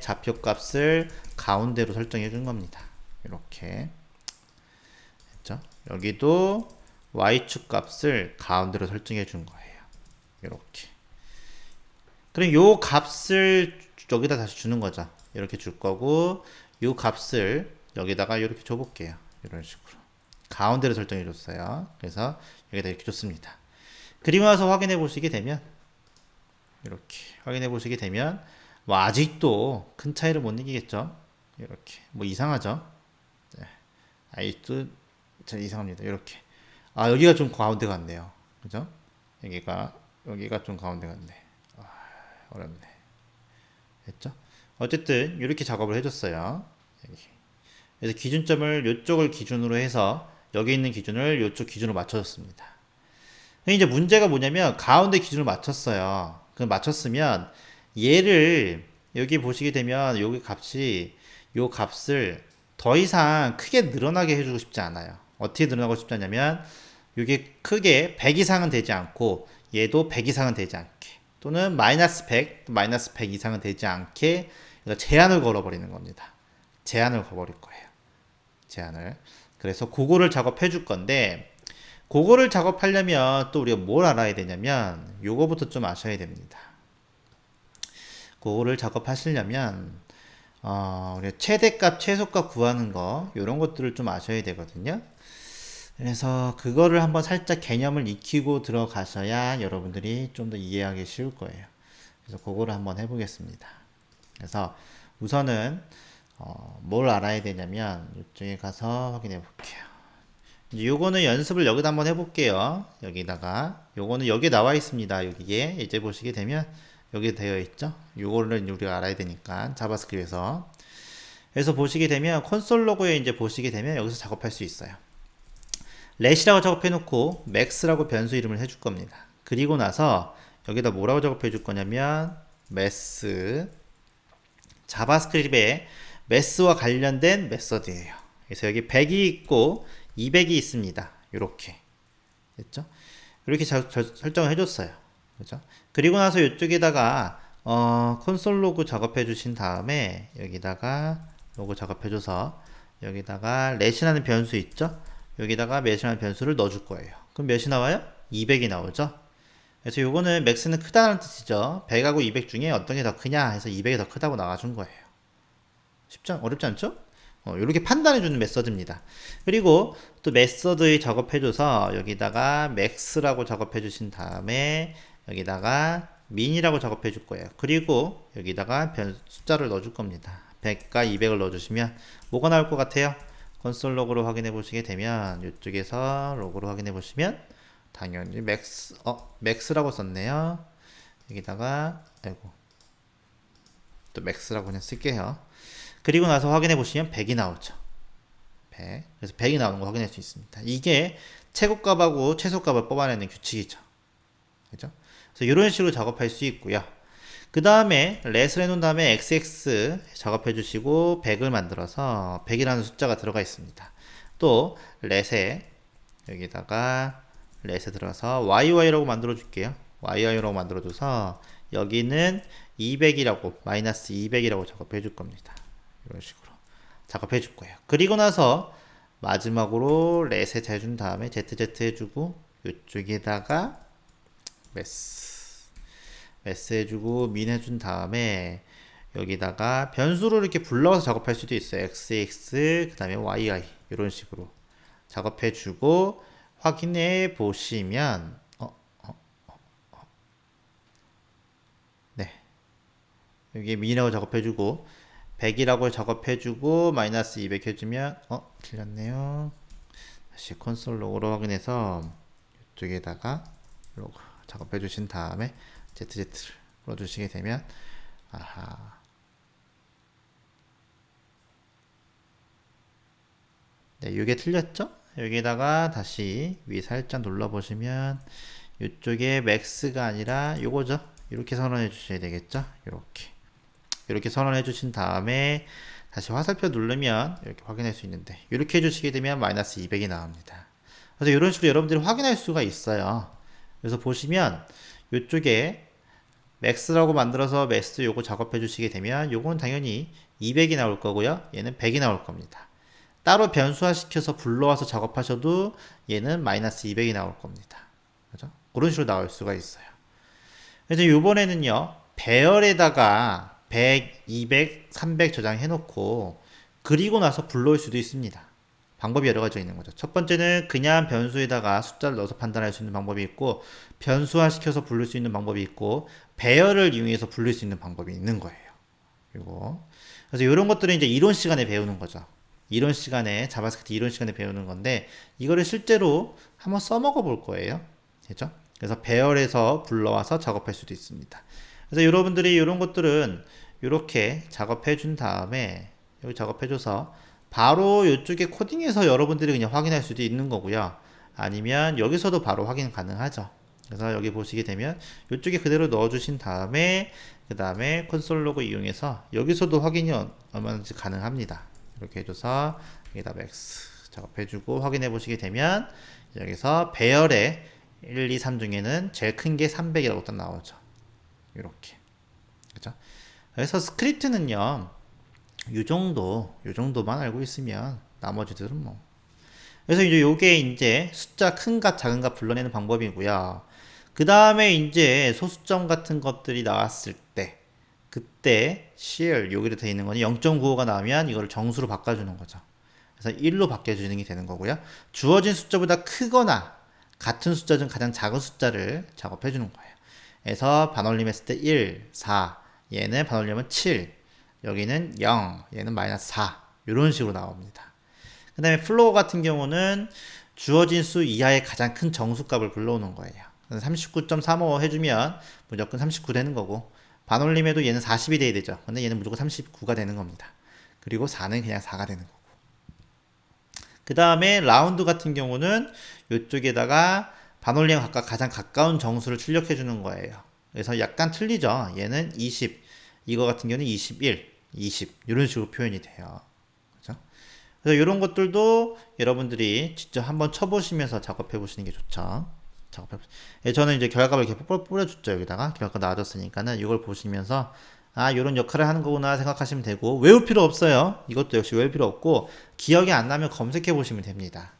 좌표 값을 가운데로 설정해 준 겁니다. 이렇게. 됐죠? 여기도 Y축 값을 가운데로 설정해 준 거예요. 이렇게. 그럼 요 값을 여기다 다시 주는 거죠. 이렇게 줄 거고 요 값을 여기다가 이렇게 줘 볼게요. 이런 식으로 가운데로 설정해 줬어요. 그래서 여기다 이렇게 줬습니다. 그리고 나서 확인해 보시게 되면 이렇게 확인해 보시게 되면 뭐 아직도 큰 차이를 못 이기겠죠. 이렇게 뭐 이상하죠. 네. 아직도 잘 이상합니다. 이렇게 여기가 좀 가운데 같네요. 그죠? 여기가 좀 가운데 같네. 어렵네. 됐죠? 어쨌든 이렇게 작업을 해줬어요. 여기. 그래서 기준점을 이쪽을 기준으로 해서 여기 있는 기준을 이쪽 기준으로 맞춰줬습니다. 이제 문제가 뭐냐면 가운데 기준을 맞췄어요. 그 맞췄으면 얘를 여기 보시게 되면 여기 값이 요 값을 더 이상 크게 늘어나게 해주고 싶지 않아요. 어떻게 늘어나고 싶지 않냐면 이게 크게 100 이상은 되지 않고 얘도 100 이상은 되지 않게 또는 마이너스 100, 마이너스 100 이상은 되지 않게 제한을 걸어버리는 겁니다. 제한을 걸어버릴 거예요. 제한을. 그래서 그거를 작업해 줄 건데 그거를 작업하려면 또 우리가 뭘 알아야 되냐면 요거부터 좀 아셔야 됩니다. 그거를 작업하시려면 우리가 최대값, 최소값 구하는 거 이런 것들을 좀 아셔야 되거든요. 그래서 그거를 한번 살짝 개념을 익히고 들어가셔야 여러분들이 좀 더 이해하기 쉬울 거예요. 그래서 그거를 한번 해보겠습니다. 그래서 우선은 뭘 알아야 되냐면 이쪽에 가서 확인해 볼게요. 이제 요거는 연습을 여기다 한번 해볼게요. 여기다가 요거는 여기 나와 있습니다. 여기에 이제 보시게 되면 여기 되어 있죠. 요거를 우리가 알아야 되니까 자바스크립트에서 그래서 보시게 되면 콘솔 로그에 이제 보시게 되면 여기서 작업할 수 있어요. 렛이라고 작업해 놓고 max라고 변수 이름을 해줄 겁니다. 그리고 나서 여기다 뭐라고 작업해 줄 거냐면 math 자바스크립트에 math와 관련된 메서드예요. 그래서 여기 100이 있고 200이 있습니다. 이렇게 됐죠? 이렇게 설정을 해줬어요. 그죠? 그리고 나서 이쪽에다가 콘솔 로그 작업해 주신 다음에 여기다가 로그 작업해줘서 여기다가 렛이라는 변수 있죠? 여기다가 몇이라는 변수를 넣어줄 거예요. 그럼 몇이 나와요? 200이 나오죠? 그래서 요거는 맥스는 크다는 뜻이죠. 100하고 200 중에 어떤 게 더 크냐 해서 200이 더 크다고 나와준 거예요. 어렵지 않죠? 이렇게 판단해주는 메서드입니다. 그리고 또 메서드 작업해줘서 여기다가 max라고 작업해주신 다음에 여기다가 min이라고 작업해줄 거예요. 그리고 여기다가 숫자를 넣어줄 겁니다. 100과 200을 넣어주시면 뭐가 나올 것 같아요? 콘솔 로그로 확인해 보시게 되면 이쪽에서 로그로 확인해 보시면 당연히 max라고 썼네요. 여기다가 또 max라고 그냥 쓸게요. 그리고 나서 확인해 보시면 100이 나오죠. 100. 그래서 100이 나오는 거 확인할 수 있습니다. 이게 최고값하고 최소값을 뽑아내는 규칙이죠. 그죠? 그래서 이런 식으로 작업할 수 있고요. 그 다음에 렛을 해놓은 다음에 xx 작업해 주시고 100을 만들어서 100이라는 숫자가 들어가 있습니다. 또 렛에 여기다가 렛에 들어서yy라고 만들어 줄게요.yy라고 만들어 줘서 여기는 200이라고 마이너스 200이라고 작업해 줄 겁니다. 이런 식으로 작업해 줄 거예요. 그리고 나서 마지막으로 렛에 재준 다음에 zz 해주고 이쪽에다가 매스 해주고 min 해준 다음에 여기다가 변수로 이렇게 불러서 작업할 수도 있어요. xx 그 다음에 yi 이런 식으로 작업해 주고 확인해 보시면 네 여기 min이라고 작업해 주고 100이라고 작업해 주고 마이너스 200 해주면 틀렸네요. 다시 콘솔 로그로 확인해서 이쪽에다가 로그 작업해 주신 다음에 ZZ를 풀어주시게 되면 네, 이게 틀렸죠? 여기다가 다시 위 살짝 눌러 보시면 이쪽에 max가 아니라 요거죠. 이렇게 선언해 주셔야 되겠죠? 이렇게 선언해 주신 다음에 다시 화살표 누르면 이렇게 확인할 수 있는데 이렇게 해주시게 되면 마이너스 200이 나옵니다. 그래서 이런 식으로 여러분들이 확인할 수가 있어요. 그래서 보시면 이쪽에 max라고 만들어서 max 요거 작업해 주시게 되면 요거는 당연히 200이 나올 거고요. 얘는 100이 나올 겁니다. 따로 변수화 시켜서 불러와서 작업하셔도 얘는 마이너스 200이 나올 겁니다. 그죠? 그런 식으로 나올 수가 있어요. 그래서 이번에는요 배열에다가 100, 200, 300 저장해 놓고 그리고 나서 불러올 수도 있습니다. 방법이 여러 가지 있는 거죠. 첫 번째는 그냥 변수에다가 숫자를 넣어서 판단할 수 있는 방법이 있고 변수화 시켜서 부를 수 있는 방법이 있고 배열을 이용해서 부를 수 있는 방법이 있는 거예요. 그래서 이런 것들은 이제 이론 시간에 배우는 거죠. 이론 시간에 자바스크립트 이론 시간에 배우는 건데 이거를 실제로 한번 써먹어 볼 거예요. 됐죠? 그래서 배열에서 불러와서 작업할 수도 있습니다. 그래서 여러분들이 이런 것들은 이렇게 작업해 준 다음에 여기 작업해 줘서 바로 이쪽에 코딩해서 여러분들이 그냥 확인할 수도 있는 거고요. 아니면 여기서도 바로 확인 가능하죠. 그래서 여기 보시게 되면 이쪽에 그대로 넣어 주신 다음에 그 다음에 콘솔 로그 이용해서 여기서도 확인이 얼마든지 가능합니다. 이렇게 해줘서 여기다 max 작업해주고 확인해 보시게 되면 여기서 배열에 1, 2, 3 중에는 제일 큰 게 300이라고 딱 나오죠. 이렇게. 그죠? 그래서 스크립트는요, 요 정도만 알고 있으면 나머지들은 뭐. 그래서 이제 요게 이제 숫자 큰 값, 작은 값 불러내는 방법이고요. 그 다음에 이제 소수점 같은 것들이 나왔을 때, 그때 CL 여기로 되어 있는 거는 0.95가 나오면 이거를 정수로 바꿔주는 거죠. 그래서 1로 바꿔주는 게 되는 거고요. 주어진 숫자보다 크거나 같은 숫자 중 가장 작은 숫자를 작업해 주는 거예요. 그래서 반올림 했을 때 1, 4, 얘는 반올림은 7, 여기는 0, 얘는 마이너스 4 이런 식으로 나옵니다. 그 다음에 플로어 같은 경우는 주어진 수 이하의 가장 큰 정수값을 불러오는 거예요. 39.35 해주면 무조건 39 되는 거고, 반올림에도 얘는 40이 돼야 되죠. 근데 얘는 무조건 39가 되는 겁니다. 그리고 4는 그냥 4가 되는 거고. 그 다음에 라운드 같은 경우는 이쪽에다가 반올림 각각 가장 가까운 정수를 출력해 주는 거예요. 그래서 약간 틀리죠. 얘는 20, 이거 같은 경우는 21, 20 이런 식으로 표현이 돼요. 그렇죠? 그래서 이런 것들도 여러분들이 직접 한번 쳐보시면서 작업해 보시는 게 좋죠. 저는 이제 결과값을 이렇게 뿌려줬죠. 여기다가 결과 나와줬으니까는 이걸 보시면서 아, 요런 역할을 하는 거구나 생각하시면 되고, 외울 필요 없어요. 이것도 역시 외울 필요 없고, 기억이 안 나면 검색해 보시면 됩니다.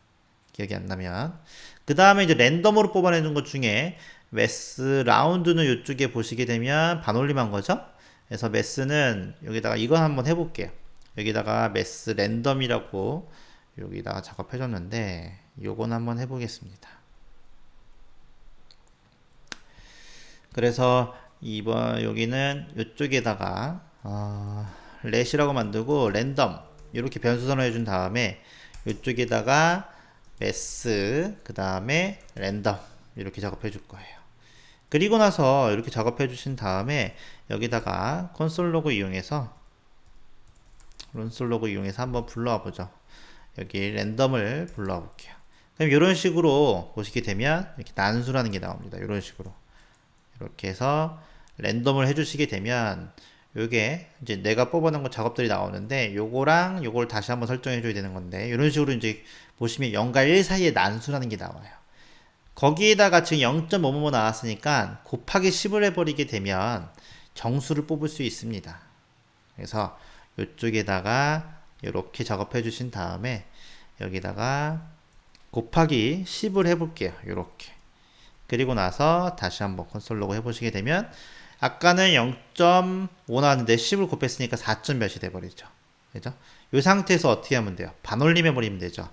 기억이 안 나면. 그 다음에 이제 랜덤으로 뽑아내는 것 중에 매스 라운드는 이쪽에 보시게 되면 반올림한 거죠. 그래서 매스는 여기다가 이거 한번 해볼게요. 여기다가 매스 랜덤이라고 여기다가 작업해줬는데 요건 한번 해보겠습니다. 그래서 이번 여기는 이쪽에다가 렛이라고 만들고 랜덤 이렇게 변수 선언해 준 다음에 이쪽에다가 매스 그 다음에 랜덤 이렇게 작업해 줄 거예요. 그리고 나서 이렇게 작업해 주신 다음에 여기다가 콘솔 로그 이용해서 한번 불러와 보죠. 여기 랜덤을 불러와 볼게요. 그럼 이런 식으로 보시게 되면 이렇게 난수라는 게 나옵니다. 이런 식으로 이렇게 해서 랜덤을 해주시게 되면 요게 이제 내가 뽑아놓은 거 작업들이 나오는데 요거랑 요걸 다시 한번 설정해 줘야 되는 건데 이런 식으로 이제 보시면 0과 1 사이에 난수라는 게 나와요. 거기에다가 지금 0.5뭐 나왔으니까 곱하기 10을 해버리게 되면 정수를 뽑을 수 있습니다. 그래서 이쪽에다가 이렇게 작업해 주신 다음에 여기다가 곱하기 10을 해볼게요. 이렇게. 그리고 나서 다시 한번 콘솔 로그 해보시게 되면 아까는 0.5 나왔는데 10을 곱했으니까 4점 몇이 돼버리죠. 그죠? 이 상태에서 어떻게 하면 돼요? 반올림 해버리면 되죠.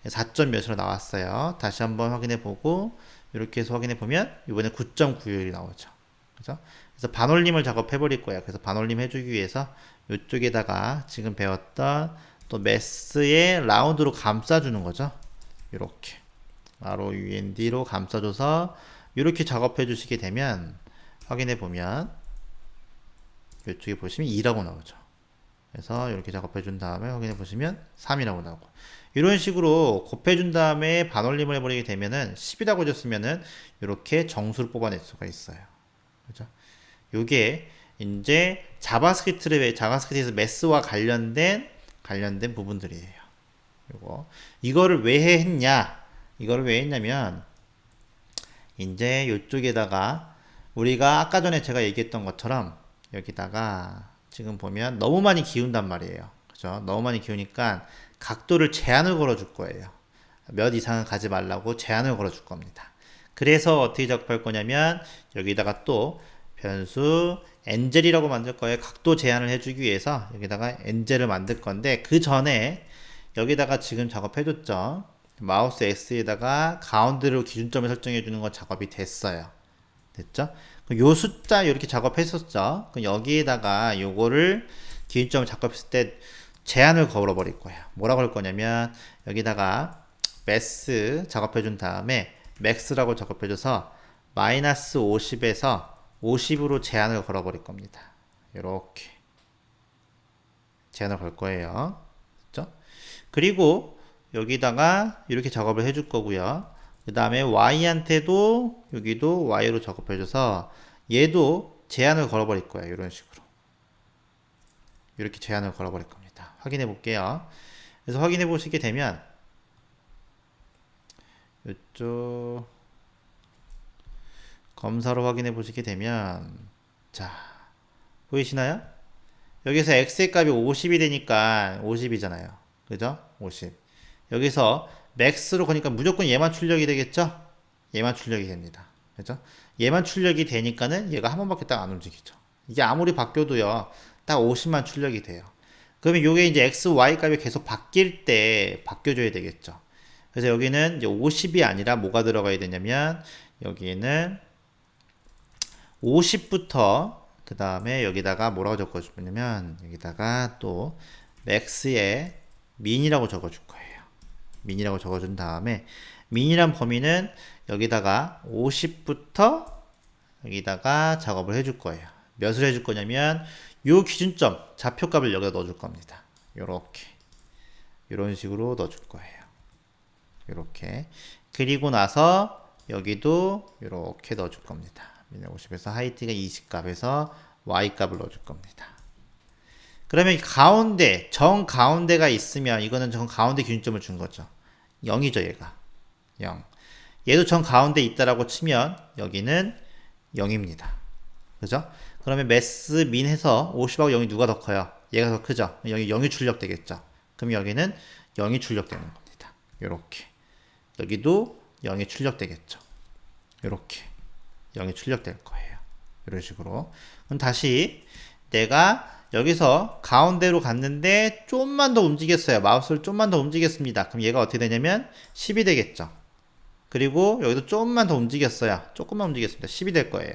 4점 몇으로 나왔어요. 다시 한번 확인해 보고 이렇게 해서 확인해 보면 이번에 9.91이 나오죠. 그죠? 그래서 반올림을 작업해 버릴 거예요. 그래서 반올림 해주기 위해서 이쪽에다가 지금 배웠던 또 매스의 라운드로 감싸주는 거죠. 이렇게 ROUND로 감싸줘서 이렇게 작업해 주시게 되면 확인해 보면 이쪽에 보시면 2라고 나오죠. 그래서 이렇게 작업해 준 다음에 확인해 보시면 3이라고 나오고, 이런 식으로 곱해 준 다음에 반올림을 해버리게 되면은 10이라고 줬으면은 이렇게 정수를 뽑아낼 수가 있어요. 그죠? 요게 이제 자바스크립트에서 매스와 관련된 부분들이에요. 이거를 왜 했냐? 이거를 왜 했냐면 이제 이쪽에다가 우리가 아까 전에 제가 얘기했던 것처럼 여기다가 지금 보면 너무 많이 기운단 말이에요. 그죠? 너무 많이 기우니까 각도를 제한을 걸어 줄 거예요. 몇 이상은 가지 말라고 제한을 걸어 줄 겁니다. 그래서 어떻게 작업할 거냐면 여기다가 또 변수 엔젤이라고 만들 거예요. 각도 제한을 해주기 위해서 여기다가 엔젤을 만들 건데 그 전에 여기다가 지금 작업해 줬죠. 마우스 X에다가 가운데로 기준점을 설정해 주는 건 작업이 됐어요. 됐죠? 요 숫자 이렇게 작업했었죠. 그럼 여기에다가 요거를 기준점을 작업했을 때 제한을 걸어 버릴 거예요. 뭐라고 할 거냐면 여기다가 매스 작업해 준 다음에 맥스라고 작업해 줘서 마이너스 50에서 50으로 제한을 걸어 버릴 겁니다. 이렇게 제한을 걸 거예요. 그렇죠? 그리고 여기다가 이렇게 작업을 해줄 거고요. 그 다음에 y한테도 여기도 y로 작업해줘서 얘도 제한을 걸어버릴 거예요. 이런 식으로 이렇게 제한을 걸어버릴 겁니다. 확인해 볼게요. 그래서 확인해 보시게 되면 이쪽 검사로 확인해 보시게 되면 자 보이시나요? 여기서 x의 값이 50이 되니까 50이잖아요. 그죠? 50. 여기서 맥스로 거니까 무조건 얘만 출력이 되겠죠? 얘만 출력이 됩니다. 그죠? 얘만 출력이 되니까는 얘가 한 번밖에 딱 안 움직이죠. 이게 아무리 바뀌어도요, 딱 50만 출력이 돼요. 그러면 요게 이제 x, y 값이 계속 바뀔 때 바뀌어줘야 되겠죠. 그래서 여기는 이제 50이 아니라 뭐가 들어가야 되냐면, 여기에는 50부터 그 다음에 여기다가 뭐라고 적어주냐면 여기다가 또 max의 min이라고 적어줄 거예요. min이라고 적어준 다음에 min이란 범위는 여기다가 50부터 여기다가 작업을 해줄 거예요. 몇을 해줄 거냐면 요 기준점 좌표값을 여기다 넣어줄 겁니다. 요렇게 이런 식으로 넣어줄 거예요. 요렇게 그리고 나서 여기도 이렇게 넣어줄 겁니다. 50에서 하이트가 20값에서 y값을 넣어줄 겁니다. 그러면 가운데 정 가운데가 있으면 이거는 정 가운데 기준점을 준 거죠. 0이죠 얘가 0. 얘도 정 가운데 있다라고 치면 여기는 0입니다. 그죠? 그러면 매스 민 해서 50하고 0이 누가 더 커요? 얘가 더 크죠? 여기 0이 출력되겠죠? 그럼 여기는 0이 출력되는 겁니다. 요렇게. 여기도 0이 출력되겠죠? 요렇게. 0이 출력될 거예요. 이런 식으로. 그럼 다시 내가 여기서 가운데로 갔는데 좀만 더 움직였어요. 마우스를 좀만 더 움직였습니다. 그럼 얘가 어떻게 되냐면 10이 되겠죠? 그리고 여기도 조금만 더 움직였어요. 조금만 움직였습니다. 10이 될 거예요.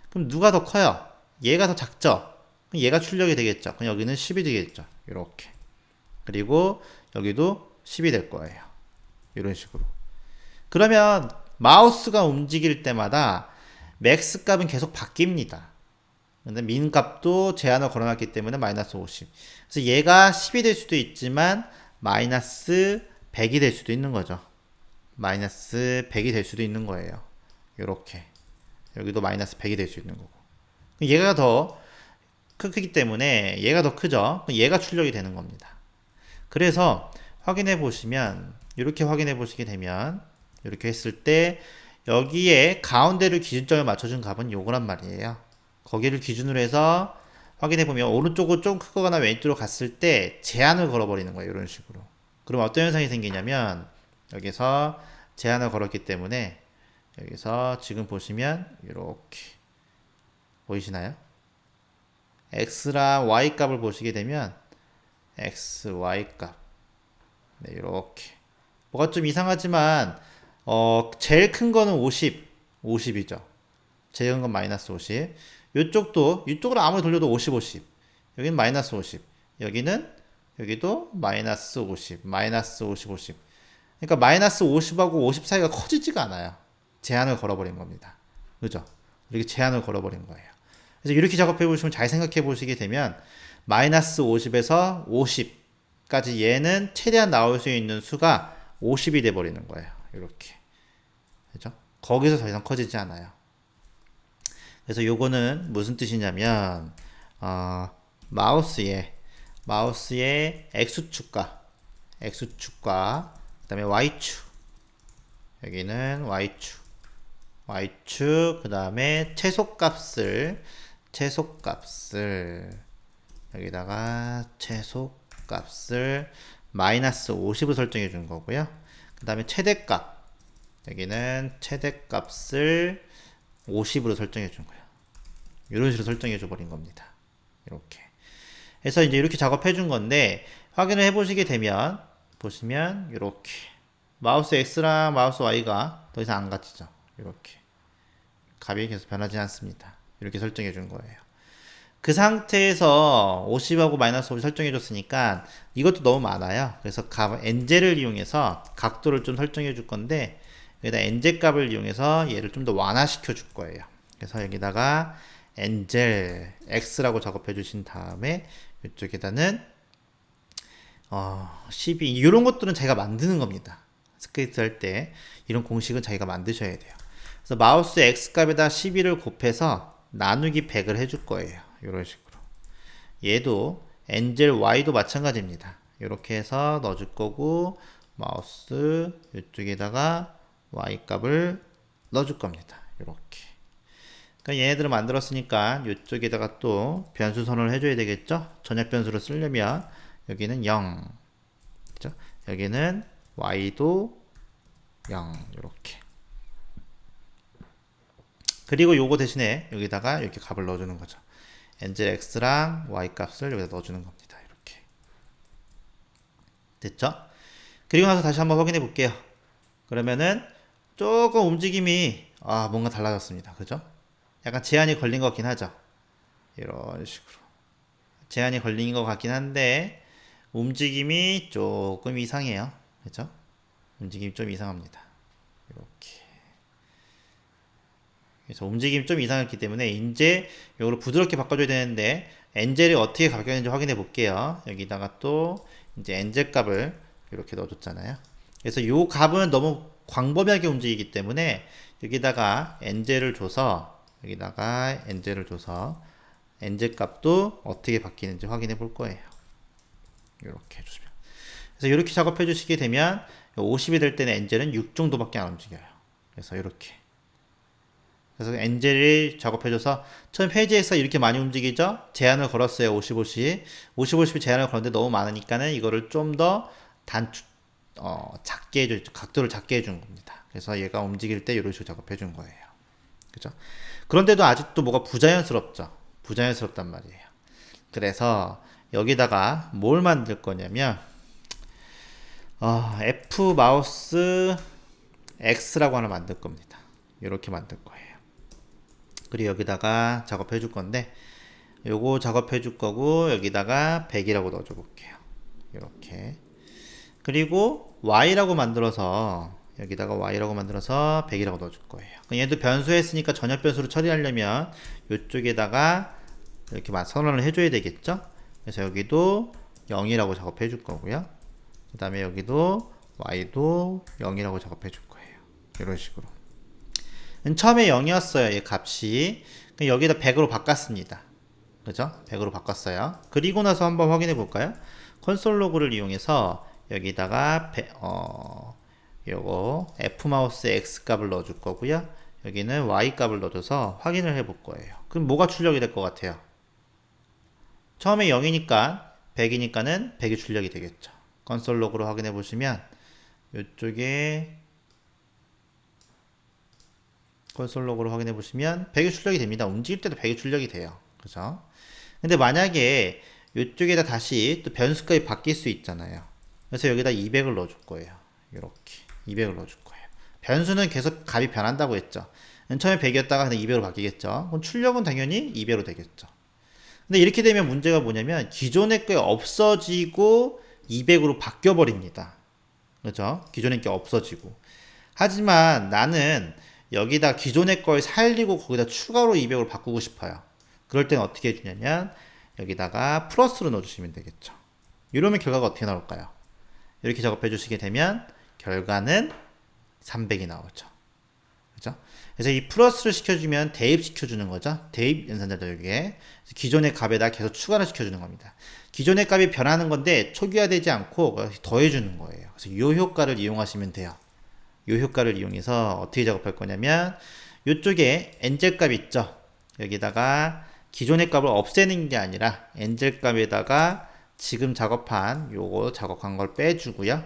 그럼 누가 더 커요? 얘가 더 작죠? 그럼 얘가 출력이 되겠죠? 그럼 여기는 10이 되겠죠? 이렇게. 그리고 여기도 10이 될 거예요. 이런 식으로. 그러면 마우스가 움직일 때마다 맥스 값은 계속 바뀝니다. 근데 민 값도 제한을 걸어놨기 때문에 마이너스 50. 그래서 얘가 10이 될 수도 있지만 마이너스 100이 될 수도 있는 거죠. 마이너스 100이 될 수도 있는 거예요. 요렇게. 여기도 마이너스 100이 될 수 있는 거고. 얘가 더 크기 때문에 얘가 더 크죠. 얘가 출력이 되는 겁니다. 그래서 확인해 보시면 이렇게 확인해 보시게 되면 이렇게 했을 때 여기에 가운데를 기준점을 맞춰준 값은 요거란 말이에요. 거기를 기준으로 해서 확인해 보면 오른쪽으로 좀 크거나 왼쪽으로 갔을 때 제한을 걸어버리는 거예요. 이런 식으로. 그럼 어떤 현상이 생기냐면 여기서 제한을 걸었기 때문에 여기서 지금 보시면 이렇게 보이시나요? x랑 y 값을 보시게 되면 x, y 값 네, 이렇게 뭐가 좀 이상하지만 제일 큰 거는 50이죠. 제일 큰 건 마이너스 50. 이쪽도 이쪽으로 아무리 돌려도 50. 여기는 마이너스 50. 여기도 마이너스 50, 마이너스 50. 그러니까 마이너스 50하고 50 사이가 커지지가 않아요. 제한을 걸어버린 겁니다. 그죠? 이렇게 제한을 걸어버린 거예요. 그래서 이렇게 작업해 보시면 잘 생각해 보시게 되면 마이너스 50에서 50까지 얘는 최대한 나올 수 있는 수가 50이 돼 버리는 거예요. 이렇게. 그죠? 거기서 더 이상 커지지 않아요. 그래서 요거는 무슨 뜻이냐면 마우스의 X축과 그 다음에 Y축 여기는 Y축 그 다음에 최소값을 여기다가 최소값을 마이너스 50을 설정해 준 거고요. 그 다음에 최대값 여기는 최대값을 50으로 설정해 준 거예요. 이런 식으로 설정해 줘 버린 겁니다. 이렇게 해서 이제 이렇게 작업해 준 건데 확인을 해 보시게 되면 보시면 이렇게 마우스 X랑 마우스 Y가 더 이상 안 같죠. 이렇게 값이 계속 변하지 않습니다. 이렇게 설정해 준 거예요. 그 상태에서 50하고 마이너스 50 설정해 줬으니까 이것도 너무 많아요. 그래서 값 n제를 이용해서 각도를 좀 설정해 줄 건데 여기다 n제 값을 이용해서 얘를 좀 더 완화시켜 줄 거예요. 그래서 여기다가 nzel x라고 작업해 주신 다음에 이쪽에다는 12 이런 것들은 자기가 만드는 겁니다. 스크립트 할 때 이런 공식은 자기가 만드셔야 돼요. 그래서 마우스 x 값에다 12를 곱해서 나누기 100을 해줄 거예요. 이런 식으로. 얘도 nzel y도 마찬가지입니다. 이렇게 해서 넣어줄 거고 마우스 이쪽에다가 y 값을 넣어줄 겁니다. 이렇게. 그러니까 얘네들을 만들었으니까 이쪽에다가 또 변수 선언을 해줘야 되겠죠. 전역 변수를 쓰려면 여기는 0, 그죠? 여기는 y도 0 이렇게. 그리고 요거 대신에 여기다가 이렇게 값을 넣어주는 거죠. nzel x랑 y 값을 여기다 넣어주는 겁니다. 이렇게 됐죠? 그리고 나서 다시 한번 확인해 볼게요. 그러면은 조금 움직임이 뭔가 달라졌습니다. 그죠? 약간 제한이 걸린 것 같긴 하죠. 이런 식으로 제한이 걸린 것 같긴 한데 움직임이 조금 이상해요. 그죠? 움직임이 좀 이상합니다. 이렇게. 그래서 움직임이 좀 이상했기 때문에 이제 이걸 부드럽게 바꿔줘야 되는데 엔젤이 어떻게 바뀌었는지 확인해 볼게요. 여기다가 또 이제 엔젤 값을 이렇게 넣어줬잖아요. 그래서 이 값은 너무 광범위하게 움직이기 때문에 여기다가 엔젤을 줘서 엔젤 값도 어떻게 바뀌는지 확인해 볼 거예요. 이렇게 해주시면. 그래서 이렇게 작업해 주시게 되면 50이 될 때는 엔젤은 6 정도밖에 안 움직여요. 그래서 이렇게. 그래서 엔젤을 작업해줘서 처음 페이지에서 이렇게 많이 움직이죠? 제한을 걸었어요. 50, 50이 제한을 걸었는데 너무 많으니까는 이거를 좀 더 작게 해줘, 각도를 작게 해준 겁니다. 그래서 얘가 움직일 때 이런 식으로 작업해준 거예요. 그죠? 그런데도 아직도 뭐가 부자연스럽죠? 부자연스럽단 말이에요. 그래서 여기다가 뭘 만들 거냐면, F 마우스 X라고 하나 만들 겁니다. 이렇게 만들 거예요. 그리고 여기다가 작업해 줄 건데 요거 작업해 줄 거고 여기다가 100이라고 넣어 줘 볼게요. 이렇게. 그리고 Y라고 만들어서 여기다가 Y라고 만들어서 100이라고 넣어 줄 거예요. 얘도 변수했으니까 전역 변수로 처리하려면 이쪽에다가 이렇게 선언을 해줘야 되겠죠. 그래서 여기도 0이라고 작업해 줄 거고요. 그 다음에 여기도 Y도 0이라고 작업해 줄 거예요. 이런 식으로. 처음에 0이었어요. 얘 값이. 여기다 100으로 바꿨습니다. 그죠? 100으로 바꿨어요. 그리고 나서 한번 확인해 볼까요? 콘솔 로그를 이용해서 여기다가 요거 F 마우스 X 값을 넣어 줄 거고요. 여기는 Y 값을 넣어줘서 확인을 해 볼 거예요. 그럼 뭐가 출력이 될 것 같아요? 처음에 0이니까 100이니까는 100이 출력이 되겠죠. 콘솔 로그로 확인해 보시면 이쪽에 콘솔 로그로 확인해 보시면 100이 출력이 됩니다. 움직일 때도 100이 출력이 돼요. 그죠? 근데 만약에 이쪽에다 다시 또 변수값이 바뀔 수 있잖아요. 그래서 여기다 200을 넣어 줄 거예요. 이렇게 200을 넣어 줄 거예요. 변수는 계속 값이 변한다고 했죠. 처음에 100이었다가 그냥 200으로 바뀌겠죠. 그럼 출력은 당연히 200으로 되겠죠. 근데 이렇게 되면 문제가 뭐냐면 기존의 게 없어지고 200으로 바뀌어 버립니다. 그죠? 기존의 게 없어지고. 하지만 나는 여기다 기존의 걸 살리고 거기다 추가로 200으로 바꾸고 싶어요. 그럴 때는 어떻게 해주냐면 여기다가 플러스로 넣어주시면 되겠죠. 이러면 결과가 어떻게 나올까요? 이렇게 작업해 주시게 되면 결과는 300이 나오죠. 그죠? 그래서 이 플러스를 시켜주면 대입시켜주는 거죠. 대입 연산자죠, 여기에. 기존의 값에다 계속 추가를 시켜주는 겁니다. 기존의 값이 변하는 건데 초기화되지 않고 더해주는 거예요. 그래서 이 효과를 이용하시면 돼요. 이 효과를 이용해서 어떻게 작업할 거냐면 이쪽에 엔젤 값 있죠. 여기다가 기존의 값을 없애는 게 아니라 엔젤 값에다가 지금 작업한 요거 작업한 걸 빼주고요.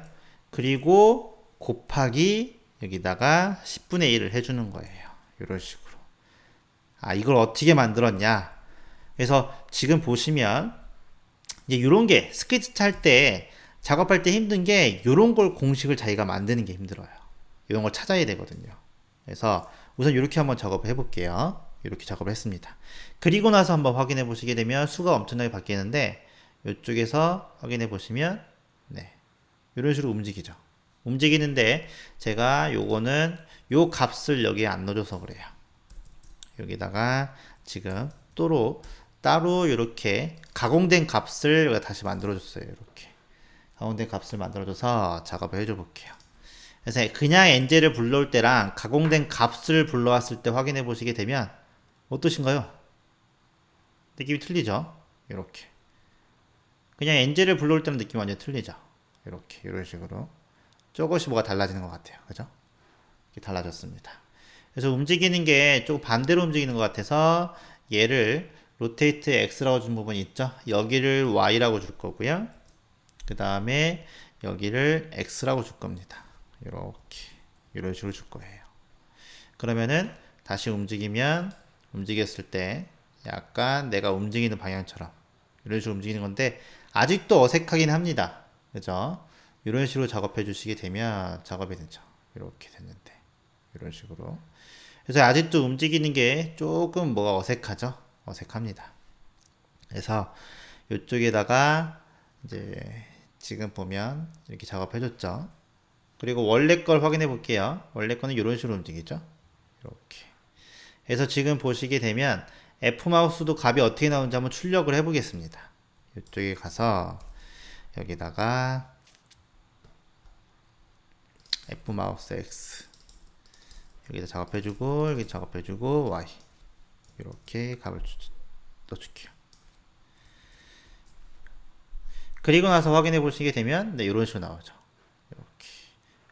그리고 곱하기 여기다가 10분의 1을 해주는 거예요. 이런 식으로. 이걸 어떻게 만들었냐. 그래서 지금 보시면 이제 이런 게 스케치 짤 때 작업할 때 힘든 게 이런 걸 공식을 자기가 만드는 게 힘들어요. 이런 걸 찾아야 되거든요. 그래서 우선 이렇게 한번 작업을 해볼게요. 이렇게 작업을 했습니다. 그리고 나서 한번 확인해 보시게 되면 수가 엄청나게 바뀌는데 이쪽에서 확인해 보시면 네, 이런 식으로 움직이죠. 움직이는데 제가 요거는 요 값을 여기에 안 넣어줘서 그래요. 여기다가 지금 따로 이렇게 가공된 값을 여기다 다시 만들어줬어요. 이렇게 가공된 값을 만들어줘서 작업을 해줘 볼게요. 그래서 그냥 엔젤을 불러올 때랑 가공된 값을 불러왔을 때 확인해 보시게 되면 어떠신가요? 느낌이 틀리죠? 이렇게 그냥 엔젤을 불러올 때는 느낌이 완전 틀리죠? 이렇게 이런 식으로 조금씩 뭐가 달라지는 것 같아요. 그죠? 이렇게 달라졌습니다. 그래서 움직이는 게 조금 반대로 움직이는 것 같아서 얘를 로테이트 X라고 준 부분이 있죠? 여기를 Y라고 줄 거고요. 그 다음에 여기를 X라고 줄 겁니다. 이렇게 이런 식으로 줄 거예요. 그러면은 다시 움직였을 때 약간 내가 움직이는 방향처럼 이런 식으로 움직이는 건데 아직도 어색하긴 합니다. 그죠? 이런 식으로 작업해 주시게 되면 작업이 되죠. 이렇게 됐는데 이런 식으로. 그래서 아직도 움직이는 게 조금 뭐가 어색하죠? 어색합니다. 그래서 이쪽에다가 이제 지금 보면 이렇게 작업해줬죠. 그리고 원래 걸 확인해 볼게요. 원래 거는 이런 식으로 움직이죠. 이렇게. 그래서 지금 보시게 되면 F 마우스도 값이 어떻게 나오는지 한번 출력을 해 보겠습니다. 이쪽에 가서 여기다가 F 마우스 X 여기다 작업해주고 여기 작업해주고 Y 이렇게 값을 넣어줄게요. 그리고 나서 확인해 보시게 되면 네, 이런 식으로 나오죠. 이렇게.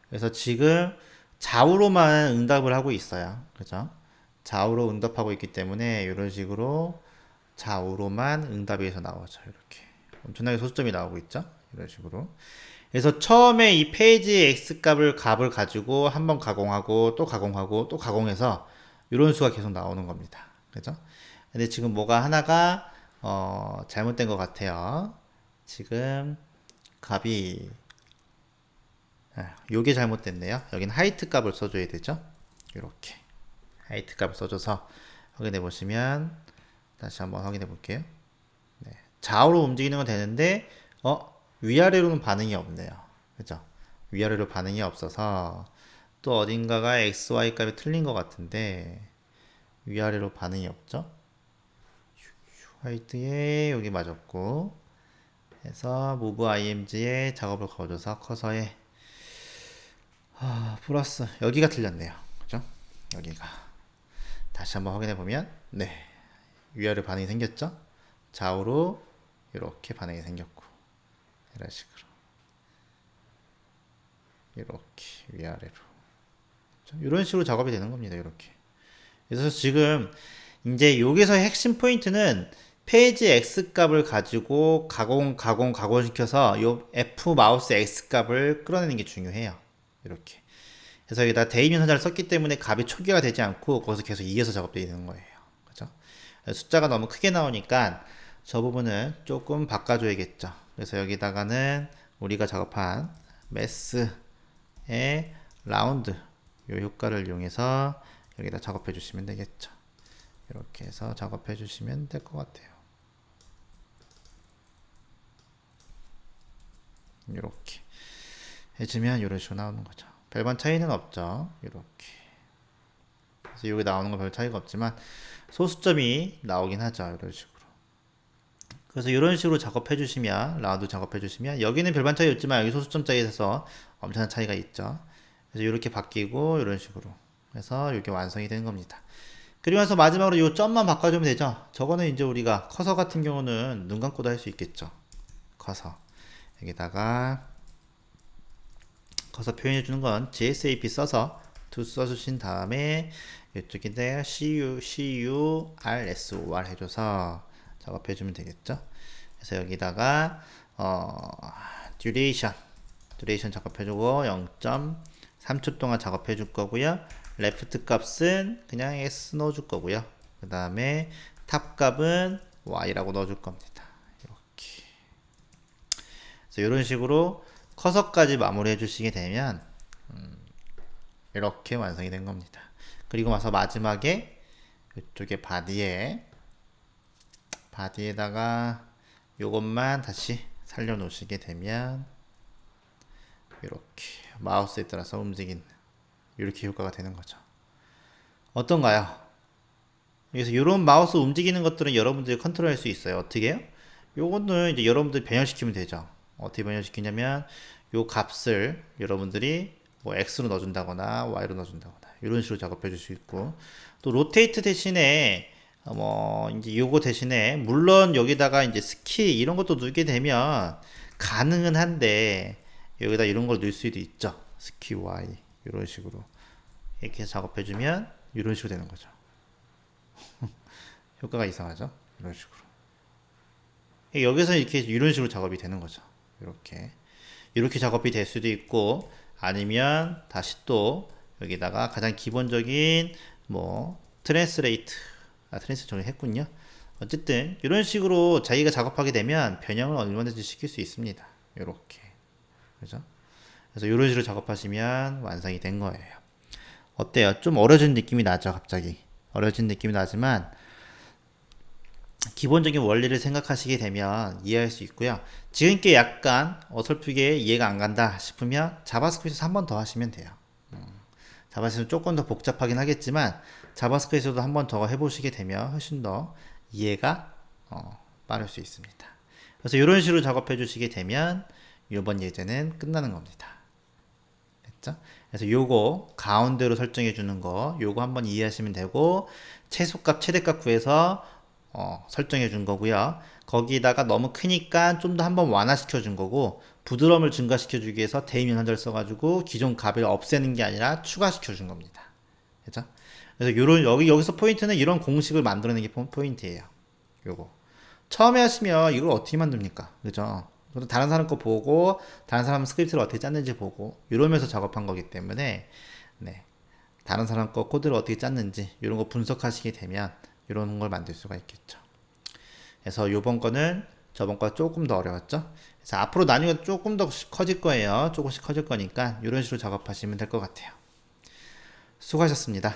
그래서 지금 좌우로만 응답을 하고 있어요. 그죠? 좌우로 응답하고 있기 때문에 이런 식으로 좌우로만 응답이 해서 나오죠. 이렇게. 엄청나게 소수점이 나오고 있죠. 이런 식으로. 그래서 처음에 이 페이지 X 값을 가지고 한번 가공하고 또 가공하고 또 가공해서 이런 수가 계속 나오는 겁니다. 그죠? 근데 지금 뭐가 하나가 잘못된 것 같아요. 지금 값이 요게 잘못됐네요. 여긴 하이트 값을 써줘야 되죠. 이렇게 하이트 값을 써줘서 확인해 보시면 다시 한번 확인해 볼게요. 네. 좌우로 움직이는 건 되는데 위아래로는 반응이 없네요. 그죠? 위아래로 반응이 없어서 또 어딘가가 XY 값이 틀린 것 같은데 위아래로 반응이 없죠? 화이트에 여기 맞았고 해서 move img에 작업을 거둬서 커서에 플러스 여기가 틀렸네요. 그죠? 여기가 다시 한번 확인해 보면 네 위아래 반응이 생겼죠? 좌우로 이렇게 반응이 생겼고 이런 식으로 이렇게 위아래로 이런 식으로 작업이 되는 겁니다. 이렇게 그래서 지금 이제 여기서의 핵심 포인트는 페이지 X 값을 가지고 가공시켜서 요 F 마우스 X 값을 끌어내는 게 중요해요. 이렇게. 그래서 여기다 대입 연산자를 썼기 때문에 값이 초기화가 되지 않고 거기서 계속 이어서 작업되게 되는 거예요. 그죠? 숫자가 너무 크게 나오니까 저 부분은 조금 바꿔줘야겠죠. 그래서 여기다가는 우리가 작업한 매스의 라운드 요 효과를 이용해서 여기다 작업해 주시면 되겠죠. 이렇게 해서 작업해 주시면 될 것 같아요. 이렇게 해주면 이런 식으로 나오는 거죠. 별반 차이는 없죠. 이렇게. 그래서 여기 나오는 건 별 차이가 없지만 소수점이 나오긴 하죠. 이런 식으로. 그래서 이런 식으로 작업해 주시면 라운드 작업해 주시면 여기는 별반 차이 없지만 여기 소수점 차이에서 엄청난 차이가 있죠. 그래서 이렇게 바뀌고 이런 식으로 해서 이렇게 완성이 되는 겁니다. 그리고 나서 마지막으로 이 점만 바꿔주면 되죠. 저거는 이제 우리가 커서 같은 경우는 눈 감고도 할 수 있겠죠. 커서 여기다가 커서 표현해 주는 건 GSAP 써서 to 써주신 다음에 이쪽에다가 CURSOR 해줘서 작업해 주면 되겠죠. 그래서 여기다가 duration 작업해 주고 0.3초 동안 작업해 줄 거고요. 레프트 값은 그냥 S 넣어 줄 거고요. 그 다음에 탑 값은 Y라고 넣어 줄 겁니다. 이렇게. 그래서 이런 식으로 커서까지 마무리해 주시게 되면 이렇게 완성이 된 겁니다. 그리고 와서 마지막에 이쪽에 바디에다가 요것만 다시 살려 놓으시게 되면 이렇게 마우스에 따라서 움직이는 이렇게 효과가 되는 거죠. 어떤가요? 그래서 이런 마우스 움직이는 것들은 여러분들이 컨트롤할 수 있어요. 어떻게 해요? 요거는 이제 여러분들이 변형시키면 되죠. 어떻게 변형시키냐면 요 값을 여러분들이 뭐 X로 넣어준다거나 Y로 넣어준다거나 이런 식으로 작업해 줄 수 있고 또 로테이트 대신에 뭐 이제 요거 대신에 물론 여기다가 이제 스키 이런 것도 넣게 되면 가능은 한데 여기다 이런 걸 넣을 수도 있죠. 스키 Y 이런 식으로 이렇게 해서 작업해 주면 이런 식으로 되는 거죠. 효과가 이상하죠. 이런 식으로 여기서 이렇게 이런 식으로 작업이 되는 거죠. 이렇게 작업이 될 수도 있고 아니면 다시 또 여기다가 가장 기본적인 뭐 트랜스레이트 정리했군요. 어쨌든 이런 식으로 자기가 작업하게 되면 변형을 얼마든지 시킬 수 있습니다. 이렇게 그죠? 그래서 이런 식으로 작업하시면 완성이 된 거예요. 어때요? 좀 어려진 느낌이 나죠, 갑자기. 어려진 느낌이 나지만 기본적인 원리를 생각하시게 되면 이해할 수 있고요. 지금께 약간 어설프게 이해가 안 간다 싶으면 자바스크립트에서 한 번 더 하시면 돼요. 자바스크립트는 조금 더 복잡하긴 하겠지만 자바스크립트에서도 한 번 더 해보시게 되면 훨씬 더 이해가 빠를 수 있습니다. 그래서 이런 식으로 작업해 주시게 되면 이번 예제는 끝나는 겁니다. 됐죠? 그래서 요거 가운데로 설정해 주는 거 요거 한번 이해하시면 되고, 최소값 최대값 구해서 설정해 준 거고요. 거기다가 너무 크니까 좀 더 한번 완화시켜 준 거고, 부드러움을 증가시켜 주기 위해서 대입 연산자를 써가지고 기존 값을 없애는 게 아니라 추가시켜 준 겁니다. 그죠? 그래서 요런 여기서 포인트는 이런 공식을 만들어내는 게 포인트예요. 요거 처음에 하시면 이걸 어떻게 만듭니까? 그죠? 다른 사람 거 보고 다른 사람 스크립트를 어떻게 짰는지 보고 이러면서 작업한 거기 때문에, 네, 다른 사람 거 코드를 어떻게 짰는지 이런 거 분석하시게 되면 이런 걸 만들 수가 있겠죠. 그래서 요번 거는 저번 거가 조금 더 어려웠죠. 그래서 앞으로 나중에 조금 더 커질 거예요. 조금씩 커질 거니까 이런 식으로 작업하시면 될 것 같아요. 수고하셨습니다.